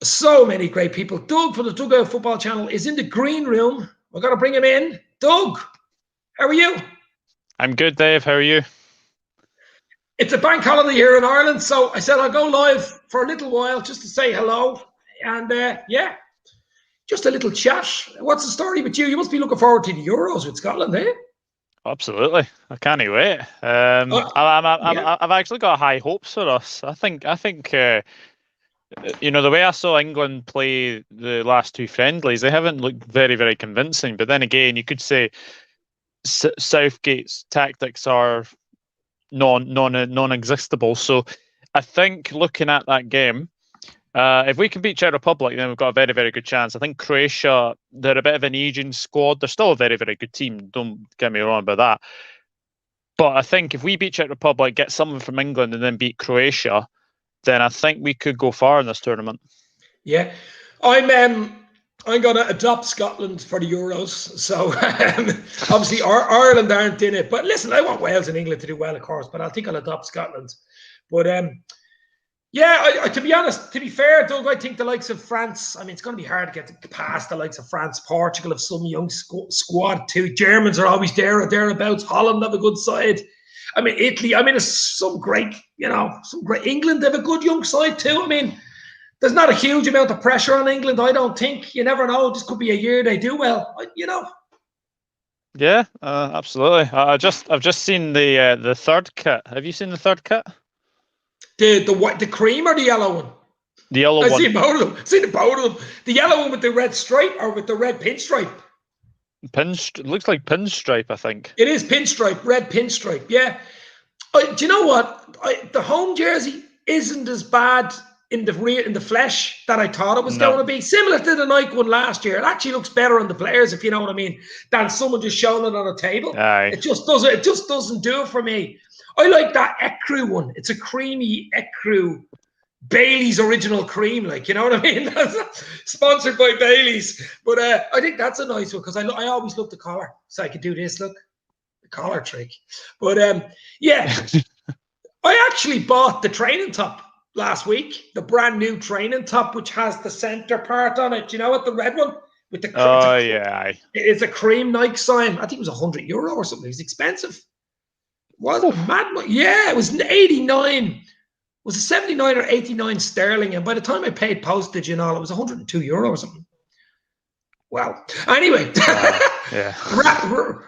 So many great people. Doug from the Doug Football Channel is in the green room. We're going to bring him in. Doug, how are you? I'm good, Dave. How are you? It's a bank holiday here in Ireland, so I said I'll go live for a little while just to say hello. And yeah, just a little chat. What's the story with you? You must be looking forward to the Euros with Scotland, eh? Absolutely. I can't wait. I've actually got high hopes for us. I think the way I saw England play the last two friendlies, they haven't looked very, very convincing. But then again, you could say Southgate's tactics are non-existable. So I think looking at that game, if we can beat Czech Republic, then we've got a very, very good chance. I think Croatia, they're a bit of an aging squad. They're still a very, very good team. Don't get me wrong about that. But I think if we beat Czech Republic, get someone from England, and then beat Croatia, then I think we could go far in this tournament. Yeah, I'm going to adopt Scotland for the Euros. So obviously Ireland aren't in it. But listen, I want Wales and England to do well, of course. But I think I'll adopt Scotland. But yeah, to be honest, to be fair, Doug, I think the likes of France, I mean, it's going to be hard to get past the likes of France. Portugal have some young squad too. Germans are always there or thereabouts. Holland have a good side. I mean, Italy, I mean, it's some great, England have a good young side too. I mean, there's not a huge amount of pressure on England, I don't think. You never know. This could be a year they do well, Yeah, absolutely. I've just seen the third kit. Have you seen the third kit? The cream or the yellow one? The yellow one. I've seen both of them. Seen both of them. The yellow one with the red stripe or with the red pinstripe? Looks like pinstripe, I think. It is pinstripe, red pinstripe. Yeah. Do you know what? The home jersey isn't as bad in the flesh that I thought it was going to be. Similar to the Nike one last year. It actually looks better on the players, if you know what I mean, than someone just showing it on a table. Aye. It just doesn't do it for me. I like that ecru one. It's a creamy ecru. Bailey's original cream, you know what I mean? Sponsored by Bailey's. But I think that's a nice one because I always love the collar. So I could do this, look. The collar trick. But yeah, I actually bought the training top last week. The brand new training top, which has the center part on it. You know what? The red one? With the yeah. It's a cream Nike sign. I think it was €100 or something. It was expensive. Was it mad? Yeah, it was 89. Was it 79 or 89 sterling? And by the time I paid postage and all, it was €102 or something. Wow. Anyway, yeah.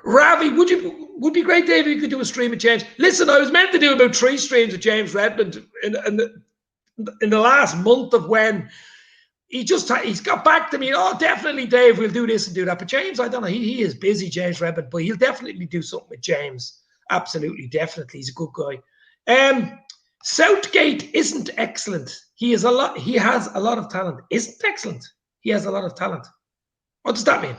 Ravi, would be great, Dave, if you could do a stream with James. Listen, I was meant to do about 3 streams with James Redmond in the last month of when he's got back to me. Oh, definitely, Dave, we'll do this and do that. But James, I don't know. He is busy, James Redmond, but he'll definitely do something with James. Absolutely, definitely. He's a good guy. Southgate isn't excellent. He has a lot of talent. Isn't excellent. He has a lot of talent. What does that mean?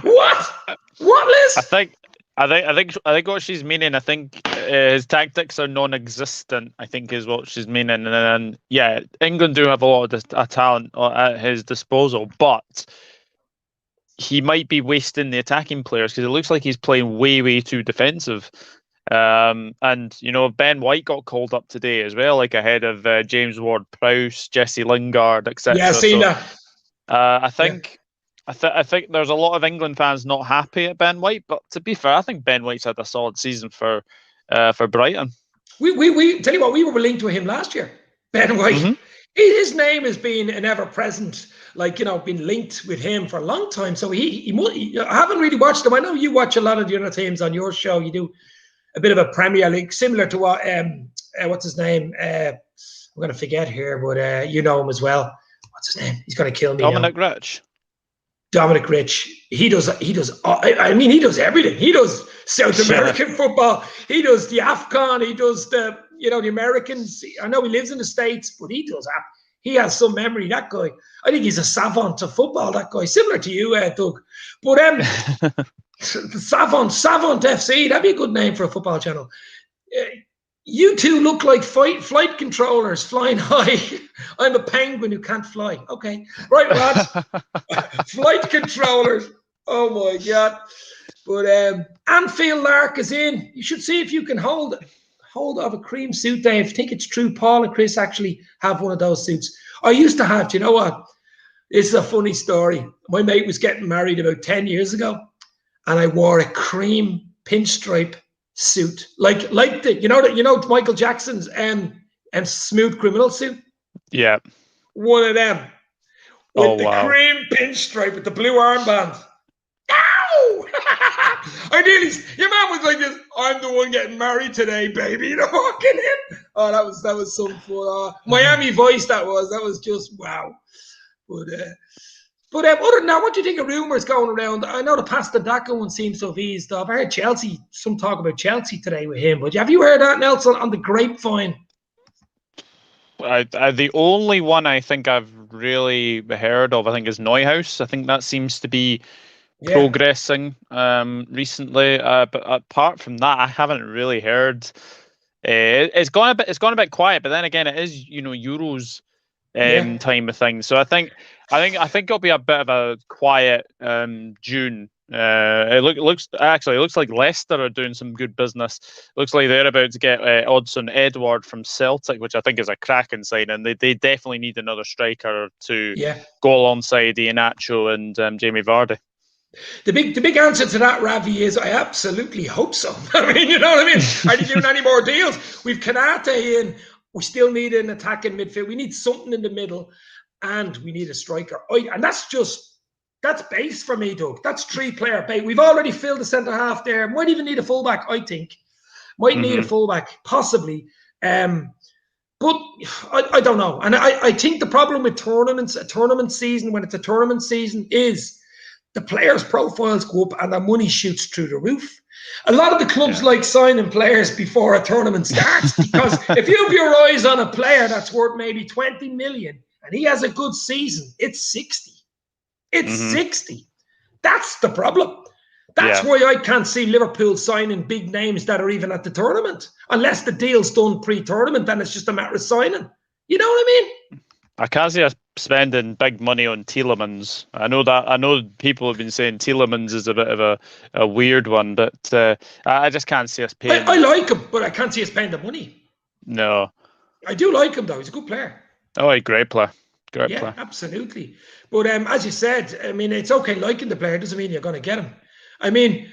What? What, Liz? I think what she's meaning. I think his tactics are non-existent. I think is what she's meaning. And yeah, England do have a lot of talent at his disposal, but he might be wasting the attacking players because it looks like he's playing way, way too defensive. And Ben White got called up today as well, ahead of James Ward-Prowse, Jesse Lingard, etc. Yeah, I've seen that. I think there's a lot of England fans not happy at Ben White, but to be fair, I think Ben White's had a solid season for Brighton. We tell you what, we were linked to him last year. Ben White. Mm-hmm. His name has been an ever-present, been linked with him for a long time. So I haven't really watched him. I know you watch a lot of the other teams on your show. You do a bit of a Premier League, similar to what what's his name? I'm going to forget here, but you know him as well. What's his name? He's going to kill me. Dominic Rich. Dominic Rich, he does, I mean, he does everything. He does South American football. He does the AFCON. He does the Americans. I know he lives in the States, but he does that. He has some memory, that guy. I think he's a savant to football, that guy. Similar to you, Doug. But Savant FC, that'd be a good name for a football channel. You two look like flight controllers flying high. I'm a penguin who can't fly. Okay. Right, lads. Flight controllers. Oh, my God. But Anfield Lark is in. You should see if you can hold of a cream suit, Dave. I think it's true. Paul and Chris actually have one of those suits. I used to have, do you know what? This is a funny story. My mate was getting married about 10 years ago, and I wore a cream pinstripe suit, like the Michael Jackson's and Smooth Criminal suit. Yeah, one of them with the cream pinstripe with the blue armband. Ow! Your man was like this. I'm the one getting married today, baby. Walking in. Oh, that was some fun. Miami Vice. That was just wow. But other than that, what do you think of rumours going around? I know the Pastadaka one seems to have eased off. I heard some talk about Chelsea today with him. But have you heard that, Nelson, on the grapevine? The only one I think I've really heard of, I think, is Neuhaus. I think that seems to be progressing recently. But apart from that, I haven't really heard. It's gone a bit quiet. But then again, it is Euros time of thing. So I think it'll be a bit of a quiet June. It looks like Leicester are doing some good business. Looks like they're about to get Odsonne Edouard from Celtic, which I think is a cracking signing. They definitely need another striker to go alongside Iheanacho and Jamie Vardy. The big answer to that, Ravi, is I absolutely hope so. I mean, you know what I mean? Are they doing any more deals? We've Kanate in. We still need an attacking midfield. We need something in the middle, and we need a striker. And that's base for me, Doug. That's 3-player base. We've already filled the centre half there. Might even need a fullback, I think. Need a fullback, possibly. But I don't know. And I think the problem with tournaments, a tournament season, when it's a tournament season, is the players' profiles go up and the money shoots through the roof. A lot of the clubs like signing players before a tournament starts, because if you have your eyes on a player that's worth maybe 20 million and he has a good season, it's 60. It's 60. That's the problem. That's why I can't see Liverpool signing big names that are even at the tournament, unless the deal's done pre-tournament, then it's just a matter of signing. You know what I mean? I can't see us spending big money on Tielemans. I know people have been saying Tielemans is a bit of a weird one, but I just can't see us paying. I like him, but I can't see us paying the money. No. I do like him, though. He's a good player. Oh, a great player. Great player. Absolutely. But as you said, I mean, it's okay liking the player. Doesn't mean you're going to get him. I mean,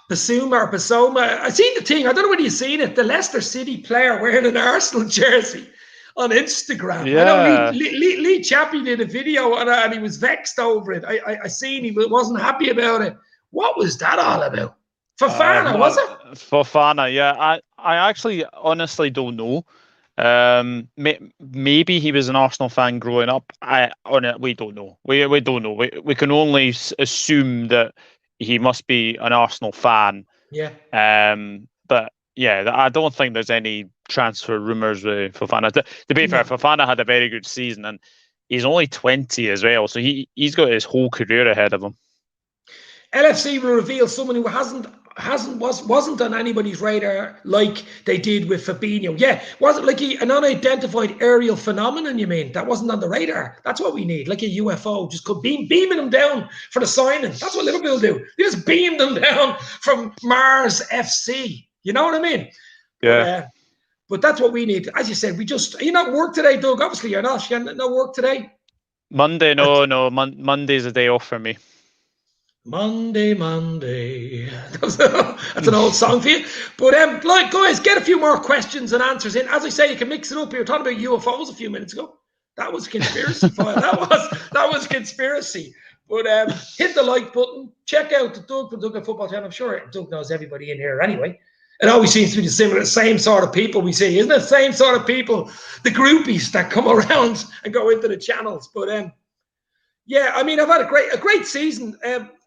Basuma. I seen the thing. I don't know whether you've seen it. The Leicester City player wearing an Arsenal jersey on Instagram. Yeah. I know Lee Chappie did a video and he was vexed over it. I seen he wasn't happy about it. What was that all about? Fofana, was it? Fofana, yeah. I actually honestly don't know. Maybe he was an Arsenal fan growing up. We don't know. We don't know. We can only assume that he must be an Arsenal fan. Yeah. But yeah, I don't think there's any transfer rumours with Fofana. To be fair, Fofana had a very good season, and he's only 20 as well, so he's got his whole career ahead of him. LFC will reveal someone who wasn't on anybody's radar like they did with Fabinho. Yeah, wasn't like an unidentified aerial phenomenon, you mean? That wasn't on the radar. That's what we need, like a UFO. Just beaming them down for the signing. That's what Liverpool do. They just beam them down from Mars FC. You know what I mean? Yeah. But that's what we need. As you said, are you not work today, Doug? Obviously you're not. You're no work today? Monday, no. Monday's a day off for me. Monday. That's an old song for you. But guys, get a few more questions and answers in. As I say, you can mix it up. You were talking about UFOs a few minutes ago. That was conspiracy file. That was conspiracy. But hit the like button. Check out the Doug from Doug Football Channel. I'm sure Doug knows everybody in here anyway. It always seems to be the same sort of people we see, isn't it? Same sort of people, the groupies that come around and go into the channels. But Yeah, I mean, I've had a great season.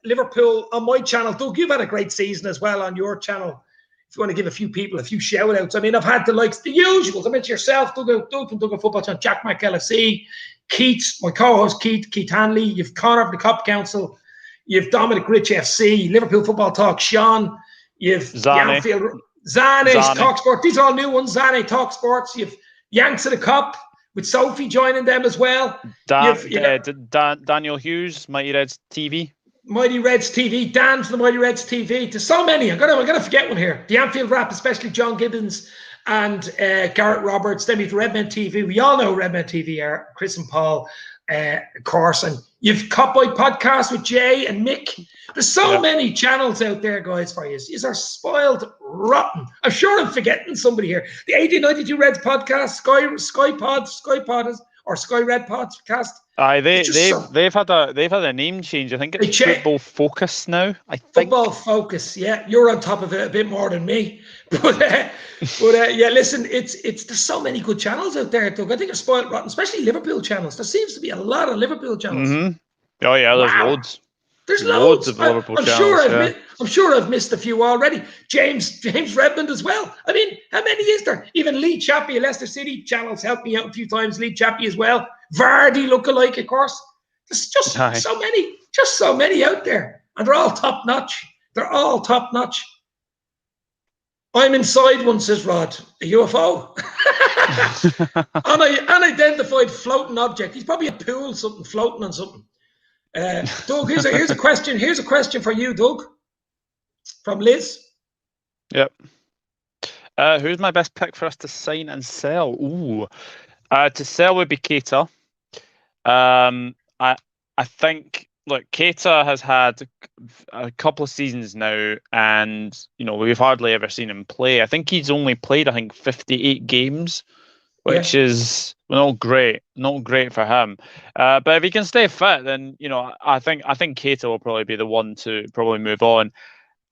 Liverpool on my channel. Doug, you've had a great season as well on your channel. If you want to give a few people a few shout outs. I mean, I've had the usuals. I mentioned yourself, Doug from Doug Football Channel, Jack McLFC, Keith, my co-host Keith Hanley. You've Connor from the Cop Council. You've Dominic Rich FC, Liverpool Football Talk, Sean. You've Zane. Zane's Talk Sport. These are all new ones. Zane Talk Sports. You've Yanks of the Cop with Sophie joining them as well. Daniel Hughes, Mighty Reds TV. Mighty Reds TV, Dan from the Mighty Reds TV. There's so many. I'm gonna forget one here. The Anfield Rap, especially John Gibbons and Garrett Roberts. Then we've Redmen TV. We all know Redmen TV are Chris and Paul, of course. And you've Cop Boy Podcast with Jay and Mick. There's so many channels out there, guys, for you. These are spoiled rotten. I'm sure I'm forgetting somebody here. The 1892 Reds podcast, Sky Red podcast. They've had a name change. I think it's Football Focus now. I think Football Focus. Yeah, you're on top of it a bit more than me. But yeah, listen, there's so many good channels out there, Doug. I think they're spoiled rotten, especially Liverpool channels. There seems to be a lot of Liverpool channels. Mm-hmm. Oh yeah, there's loads. There's loads of Liverpool channels. I'm sure I've missed a few already. James Redmond as well. I mean, how many is there? Even Lee Chappie of Leicester City channels helped me out a few times. Lee Chappie as well. Vardy lookalike, of course. There's just so many out there, and they're all top notch. I'm inside one, says Rod. A UFO. Unidentified floating object. He's probably a pool, something floating on something. Doug, here's a question. Here's a question for you, Doug, from Liz. Yep. Who's my best pick for us to sign and sell? Ooh, to sell would be Keita. I think Keita has had a couple of seasons now, and we've hardly ever seen him play. I think he's only played 58 games, which is not great for him. But if he can stay fit, then I think Keita will probably be the one to probably move on,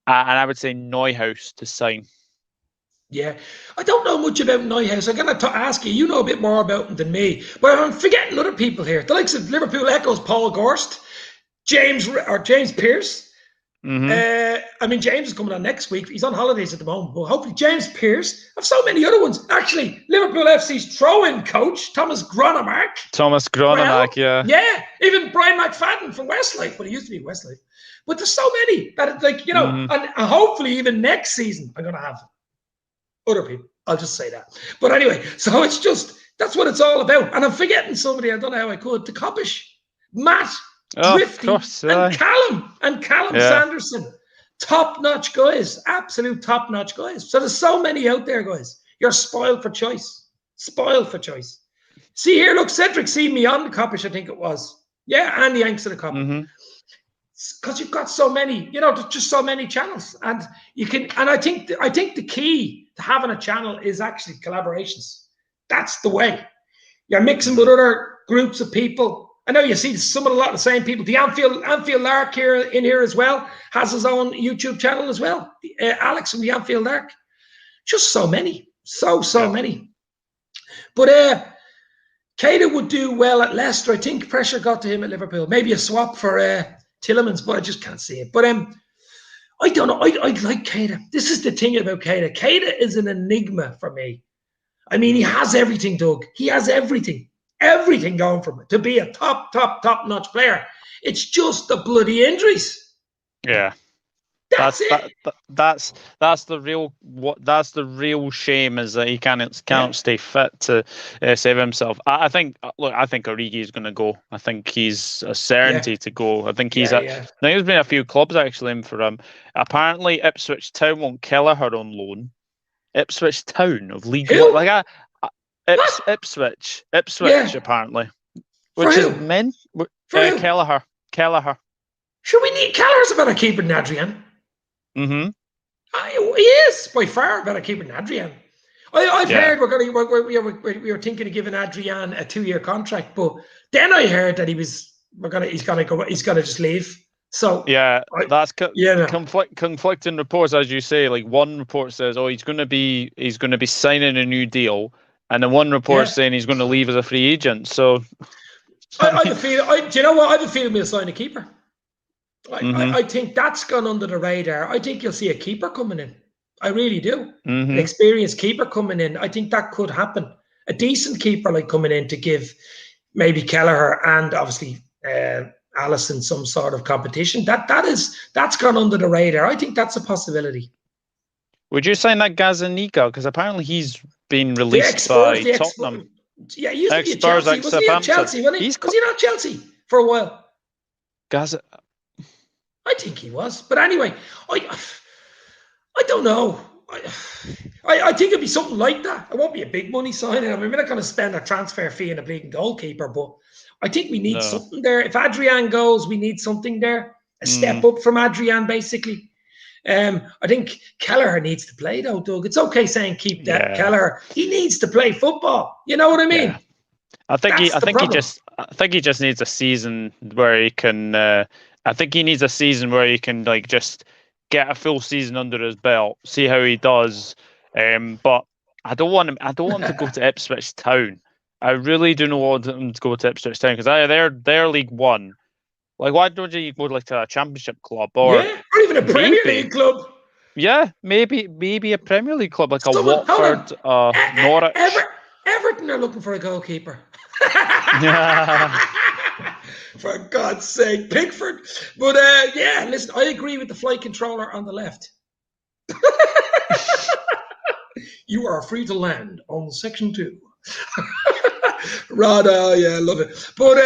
and I would say Neuhaus to sign. Yeah, I don't know much about Neuhaus. I'm going to ask you. You know a bit more about him than me, but I'm forgetting other people here. The likes of Liverpool Echoes, Paul Gorst, James Pearce. Mm-hmm. I mean, James is coming on next week. He's on holidays at the moment, but hopefully James Pearce. I have so many other ones. Actually, Liverpool FC's throw-in coach, Thomas Gronemark. Yeah. Yeah, even Brian McFadden from Westlife. Well, he used to be Westlife. But there's so many that, and hopefully even next season, I'm going to have other people. I'll just say that. But anyway, so that's what it's all about. And I'm forgetting somebody. I don't know how I could. The Coppish, Matt, Drifty, and Callum Sanderson. Top-notch guys. Absolute top-notch guys. So there's so many out there, guys. You're spoiled for choice. See here, look, Cedric seen me on the Coppish, I think it was. Yeah, and the Yanks of the Coppish. Mm-hmm. Because you've got so many, there's just so many channels, and you can. And I think the key to having a channel is actually collaborations. That's the way. You're mixing with other groups of people. I know you see a lot of the same people. The Anfield Lark here as well has his own YouTube channel as well. Alex from the Anfield Lark. Just so many, so many. But Keita would do well at Leicester. I think pressure got to him at Liverpool. Maybe a swap for Tillemans, but I just can't see it. But I don't know. I like Keita. This is the thing about Keita. Keita is an enigma for me. I mean, he has everything, Doug. He has everything going for him to be a top-notch player. It's just the bloody injuries. Yeah. That's the real shame, is that he can't stay fit to save himself. I think Origi is going to go. I think he's a certainty to go. I think he's now there's been a few clubs actually in for him. Apparently Ipswich Town want Kelleher on loan. Ipswich Town of League One, Ipswich apparently, which is men. Kelleher. Sure, we need Kelleher's a better keeper than Adrian. Mm-hmm. He is by far better keeper than Adrian. I've heard we were thinking of giving Adrian a 2-year contract, but then I heard that he's gonna just leave. So that's conflicting reports, as you say. Like, one report says, he's going to be signing a new deal, and then one report saying he's going to leave as a free agent. So I have a feeling. Do you know what? I have a feeling we'll sign a keeper. I think that's gone under the radar. I think you'll see a keeper coming in. I really do. An experienced keeper coming in. I think that could happen. A decent keeper like coming in to give maybe Kelleher and obviously Allison some sort of competition. That's gone under the radar. I think that's a possibility. Would you sign that Gazzaniga? Because apparently he's been released by Tottenham. Yeah, he used to be at Chelsea. Wasn't he at Chelsea? Was he not Chelsea for a while? I think he was. But anyway, I don't know. I think it'd be something like that. It won't be a big money signing. I mean, we're not going to spend a transfer fee on a bleeding goalkeeper, but I think we need something there. If Adrian goes, we need something there. A step up from Adrian, basically. I think Kelleher needs to play, though, Doug. It's okay saying keep that Kelleher. He needs to play football. You know what I mean? Yeah. I think he just needs a season where he can. I think he needs a season where he can just get a full season under his belt, see how he does. But I don't want him. I don't want him to go to Ipswich Town. I really do not want him to go to Ipswich Town because they're League One. Like, why don't you go to a Championship club or even a Premier League club? Yeah, maybe a Premier League club like a Watford, Norwich. Everton are looking for a goalkeeper. Yeah. For God's sake, Pickford. But listen, I agree with the flight controller on the left. You are free to land on section 2. Rada, yeah, love it. But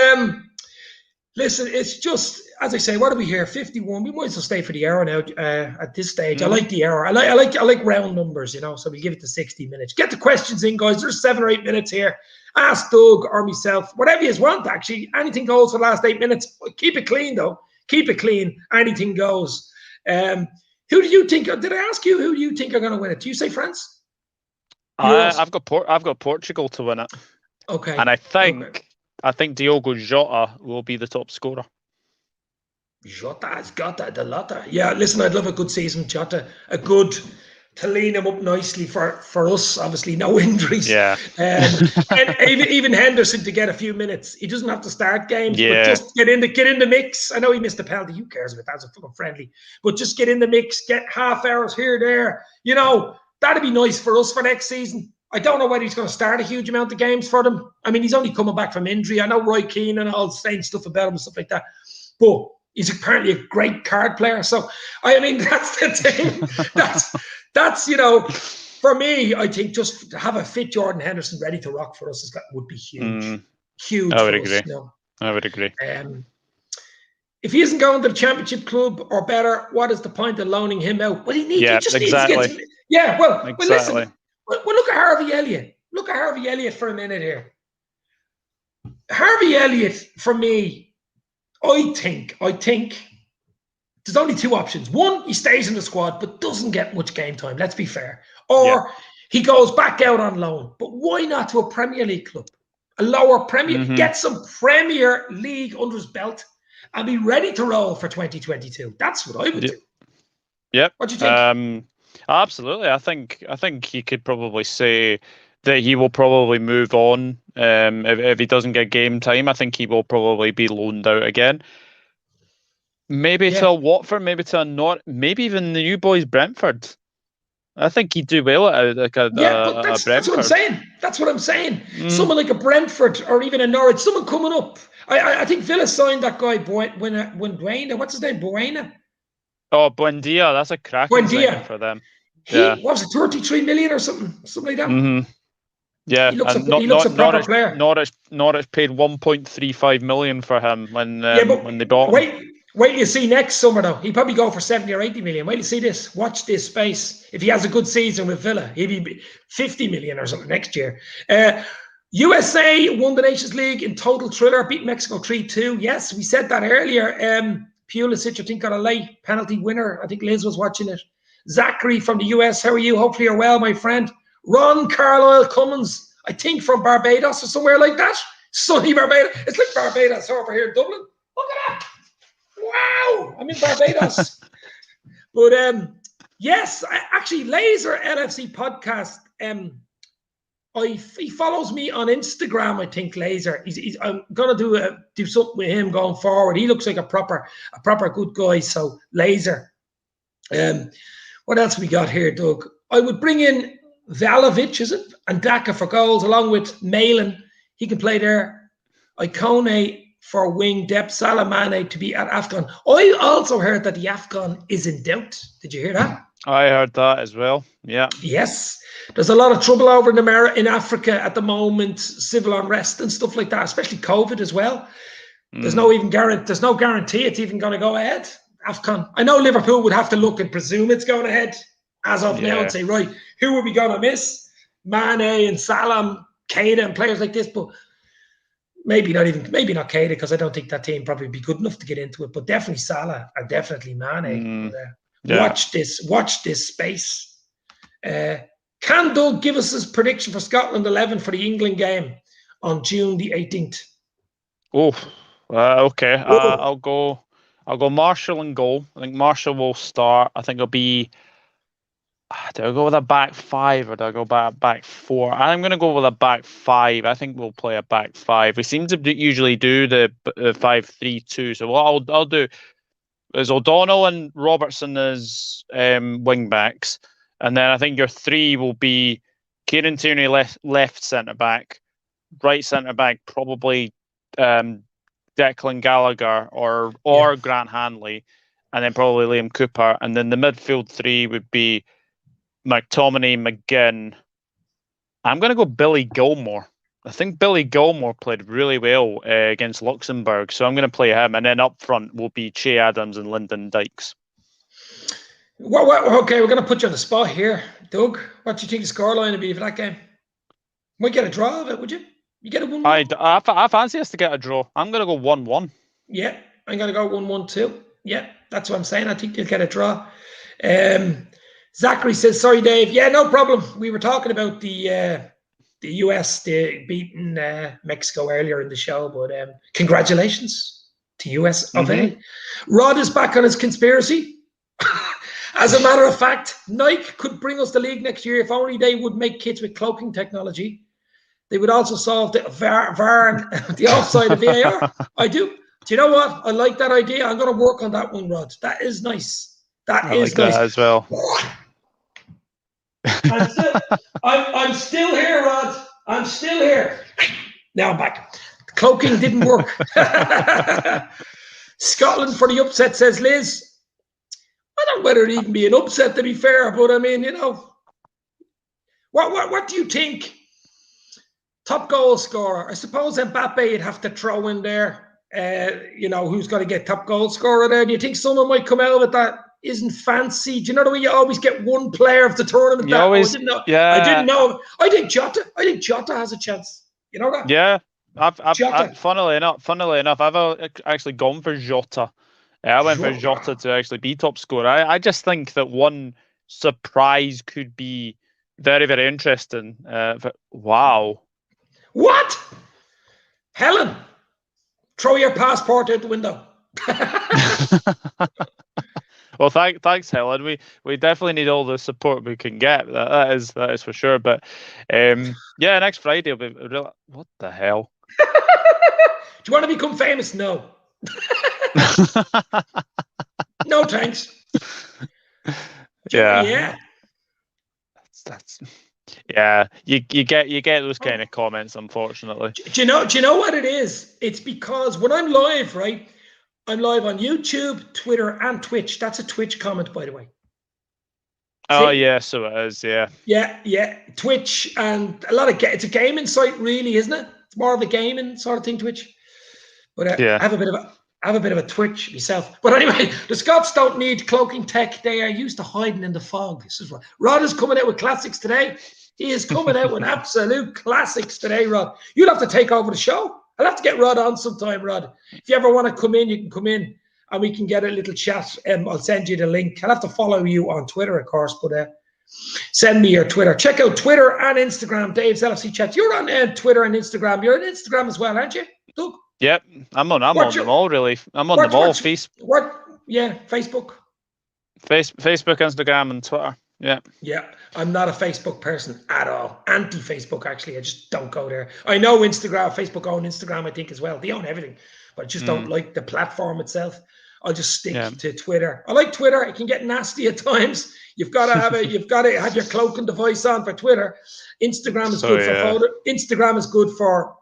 listen, it's just, as I say, what are we here? 51. We might as well stay for the hour now. At this stage, I like the hour. I like round numbers, so we give it to 60 minutes. Get the questions in, guys. There's 7 or 8 minutes here. Ask Doug or myself, whatever you want. Actually, anything goes for the last 8 minutes. Keep it clean, though. Keep it clean. Anything goes. Who do you think? Did I ask you who do you think are going to win it? Do you say France? I've got Portugal to win it. Okay. And I think Diogo Jota will be the top scorer. Jota has got that, the Lotta. Yeah, listen, I'd love a good season, Jota. A good to lean him up nicely for us, obviously, no injuries. Yeah. And even Henderson to get a few minutes. He doesn't have to start games, but just get in the mix. I know he missed a penalty. Who cares about that? It's a fucking friendly. But just get in the mix, get half hours here, there. That'd be nice for us for next season. I don't know whether he's going to start a huge amount of games for them. I mean, he's only coming back from injury. I know Roy Keane and all saying stuff about him and stuff like that. But he's apparently a great card player. So, I mean, that's the thing. That's for me, I think just to have a fit Jordan Henderson ready to rock for us would be huge. Huge. I would agree. I would agree. If he isn't going to the Championship club or better, what is the point of loaning him out? Well, he just needs to get to, well, listen. Well, look at Harvey Elliott. Look at Harvey Elliott for a minute here. Harvey Elliott, for me, I think there's only 2 options. One, he stays in the squad but doesn't get much game time. Let's be fair. Or he goes back out on loan. But why not to a Premier League club? A lower Premier. Get some Premier League under his belt and be ready to roll for 2022. That's what I would do. Yep. What do you think? Absolutely. I think you could probably say that he will probably move on. If he doesn't get game time, I think he will probably be loaned out again. Maybe to a Watford, maybe to a maybe even the new boys Brentford. I think he'd do well at Brentford. That's what I'm saying. That's what I'm saying. Someone like a Brentford or even a Norwich, someone coming up. I think Villa signed that guy Buena. What's his name? Buena. Oh, Buendia. That's a cracking signing for them. What was it, 33 million or something like that? Yeah, he looks a proper player. Norwich paid 1.35 million for him when they bought him. Wait till you see next summer, though. He'll probably go for 70 or 80 million. Wait till you see this. Watch this space. If he has a good season with Villa, he'll be 50 million or something next year. USA won the Nations League in total thriller, beat Mexico 3-2. Yes, we said that earlier. Pulisic, I think, got a late penalty winner. I think Liz was watching it. Zachary from the US, how are you? Hopefully you're well, my friend. Ron Carlisle Cummins, I think from Barbados or somewhere like that. Sunny Barbados. It's like Barbados over here in Dublin. Look at that. Wow. I'm in Barbados. But yes, actually, Laser LFC podcast. he follows me on Instagram. I think Laser. I'm gonna do something with him going forward. He looks like a proper good guy. So Laser. What else we got here, Doug? I would bring in Vlahovic, is it? And Daka for goals, along with Malin. He can play there. Icone for wing, Dep Salamane to be at AFCON. I also heard that the AFCON is in doubt. Did you hear that? I heard that as well. Yeah. Yes. There's a lot of trouble over in Africa at the moment, civil unrest and stuff like that, especially COVID as well. There's no guarantee it's even going to go ahead. AFCON. I know Liverpool would have to look and presume it's going ahead as of now and say, right, who are we going to miss? Mane and Salam, Keita and players like this, but maybe not Keita, because I don't think that team probably be good enough to get into it, but definitely Salah and definitely Mane. Watch this space. Can Doug give us his prediction for Scotland 11 for the England game on June the 18th? Okay. I'll go Marshall in goal. I think Marshall will start. I think it'll be. Do I go with a back five or do I go back four? I'm going to go with a back five. I think we'll play a back five. We seem to usually do the 5-3-2. So what I'll do is O'Donnell and Robertson as wing backs, and then I think your three will be Kieran Tierney left centre back, right centre back probably Declan Gallagher or Grant Hanley, and then probably Liam Cooper, and then the midfield three would be McTominay, McGinn. I'm going to go Billy Gilmore. I think Billy Gilmore played really well against Luxembourg, so I'm going to play him. And then up front will be Che Adams and Lyndon Dykes. Okay, we're going to put you on the spot here. Doug, what do you think the scoreline would be for that game? Might get a draw of it, would you? You get a 1-1? I fancy us to get a draw. I'm going to go 1-1. Yeah, I'm going to go 1-1 too. Yeah, that's what I'm saying. I think you'll get a draw. Zachary says, sorry, Dave. Yeah, no problem. We were talking about the US beating Mexico earlier in the show, but congratulations to US of A. Rod is back on his conspiracy. As a matter of fact, Nike could bring us the league next year if only they would make kits with cloaking technology. They would also solve the VAR and the offside of VAR. I do. Do you know what? I like that idea. I'm going to work on that one, Rod. That is nice. I like nice. That as well. I'm still here, Rod. I'm still here. Now I'm back. Cloaking didn't work. Scotland for the upset, says Liz. I don't know whether it'd even be an upset, to be fair, but I mean, what do you think? Top goal scorer. I suppose Mbappe you'd have to throw in there. Who's going to get top goal scorer there? Do you think someone might come out with that? Isn't fancy? Do you know the way you always get one player of the tournament? I didn't know. Yeah. I didn't know. I think Jota has a chance. You know that? Yeah. I've funnily enough, I've actually gone for Jota. Yeah, I went for Jota to actually be top scorer. I just think that one surprise could be very, very interesting. Wow. What? Helen, throw your passport out the window. Well, thanks, Helen. We definitely need all the support we can get. That is for sure. But next Friday will be real. What the hell? Do you want to become famous? No. No thanks. Yeah. That's. Yeah, you get those kind of comments, unfortunately. Do you know what it is? It's because when I'm live, right? I'm live on YouTube, Twitter, and Twitch. That's a Twitch comment, by the way. Oh, yeah, so it is, yeah. Yeah. Twitch and a lot of it's a gaming site, really, isn't it? It's more of a gaming sort of thing, Twitch. But I have a bit of a Twitch myself. But anyway, the Scots don't need cloaking tech. They are used to hiding in the fog. This is what Rod is coming out with classics today. He is coming out with absolute classics today, Rod. You'll have to take over the show. I'll have to get Rod on sometime, Rod. If you ever want to come in, you can come in and we can get a little chat. I'll send you the link. I'll have to follow you on Twitter, of course, but send me your Twitter. Check out Twitter and Instagram, Dave's LFC Chat. You're on Twitter and Instagram. You're on Instagram as well, aren't you, Doug? Yep, I'm on them all, really. I'm on them all. Facebook. Facebook, Instagram, and Twitter. Yeah. Yeah, I'm not a Facebook person at all. Anti-Facebook, actually. I just don't go there. I know Instagram, Facebook own Instagram, I think, as well. They own everything, but I just don't like the platform itself. I'll just stick to Twitter. I like Twitter. It can get nasty at times. You've got to have your cloaking device on for Twitter. Instagram is good for photo. Instagram is good for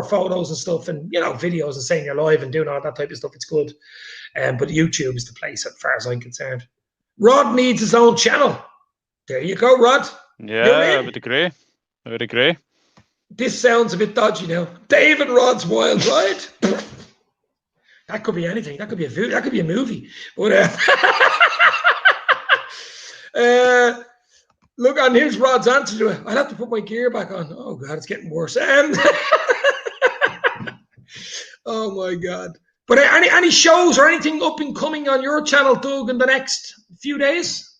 photos and stuff, and videos and saying you're live and doing all that type of stuff. It's good. But YouTube is the place, as far as I'm concerned. Rod needs his own channel. There you go, Rod. Yeah, I would agree. This sounds a bit dodgy now. David Rod's Wild Ride. That could be anything. That could be a movie. But look, and here's Rod's answer to it. I'd have to put my gear back on. Oh God, it's getting worse. Oh my God. But any shows or anything up and coming on your channel, Doug, in the next few days?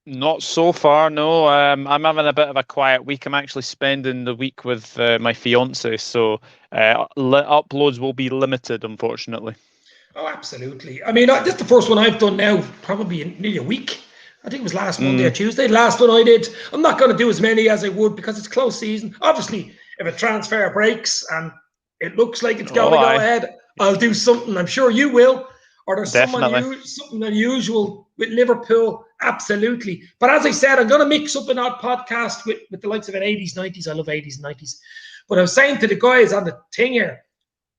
Not so far, no. I'm having a bit of a quiet week. I'm actually spending the week with my fiance, so uploads will be limited, unfortunately. Oh, absolutely. I mean, this is the first one I've done now, probably in nearly a week. I think it was last Monday or Tuesday. Last one I did. I'm not going to do as many as I would because it's close season. Obviously, if a transfer breaks and it looks like it's going to go ahead, I'll do something. I'm sure you will. Or there's something unusual with Liverpool. Absolutely. But as I said, I'm going to mix up an odd podcast with the likes of an 80s, 90s. I love 80s and 90s. But I was saying to the guys on the thing here,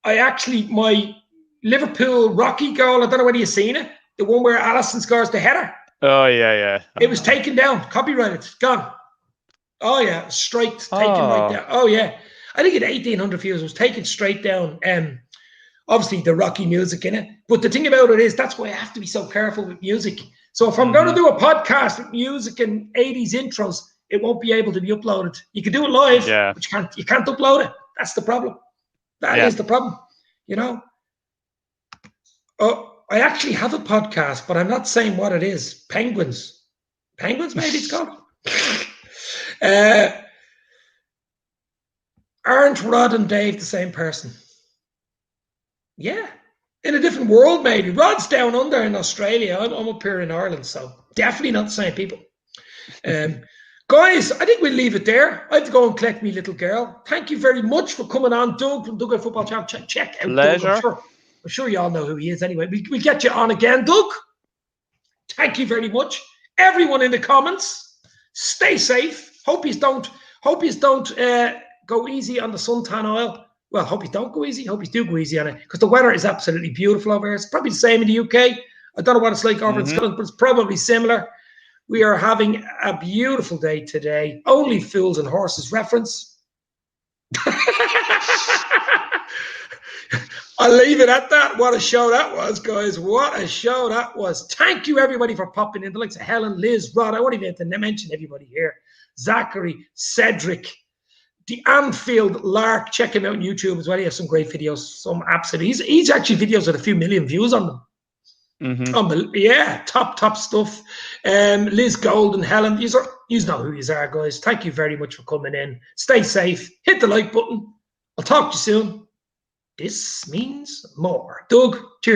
my Liverpool Rocky goal, I don't know whether you've seen it, the one where Alisson scores the header. Oh, yeah. It was taken down, copyrighted, gone. Oh, yeah, straight, taken right down. Oh, yeah. I think at 1,800 views, it was taken straight down. Obviously, the Rocky music in it. But the thing about it is, that's why I have to be so careful with music. So if I'm going to do a podcast with music and 80s intros, it won't be able to be uploaded. You can do it live, but you can't upload it. That's the problem. That is the problem, Oh, I actually have a podcast, but I'm not saying what it is. Penguins, maybe it's called. Aren't Rod and Dave the same person? Yeah. In a different world, maybe. Rod's down under in Australia. I'm up here in Ireland, so definitely not the same people. Guys, I think we'll leave it there. I have to go and collect me little girl. Thank you very much for coming on, Doug, from Doug Football Channel. Check out Pleasure. Doug. I'm sure you all know who he is anyway. We'll get you on again, Doug. Thank you very much. Everyone in the comments, stay safe. Hope you don't go easy on the suntan oil. Well, hope you don't go easy. Hope you do go easy on it because the weather is absolutely beautiful over here. It's probably the same in the UK. I don't know what it's like over in Scotland, but it's probably similar. We are having a beautiful day today. Only fools and horses reference. I'll leave it at that. What a show that was, guys. What a show that was. Thank you, everybody, for popping in. The likes of Helen, Liz, Rod. I won't even have to mention everybody here. Zachary, Cedric, the Anfield Lark. Check him out on YouTube as well. He has some great videos. Some absolutely. He's actually videos with a few million views on them. Yeah, top stuff. Liz Gold and Helen. You know who you are, guys. Thank you very much for coming in. Stay safe. Hit the like button. I'll talk to you soon. This means more. Doug, cheers.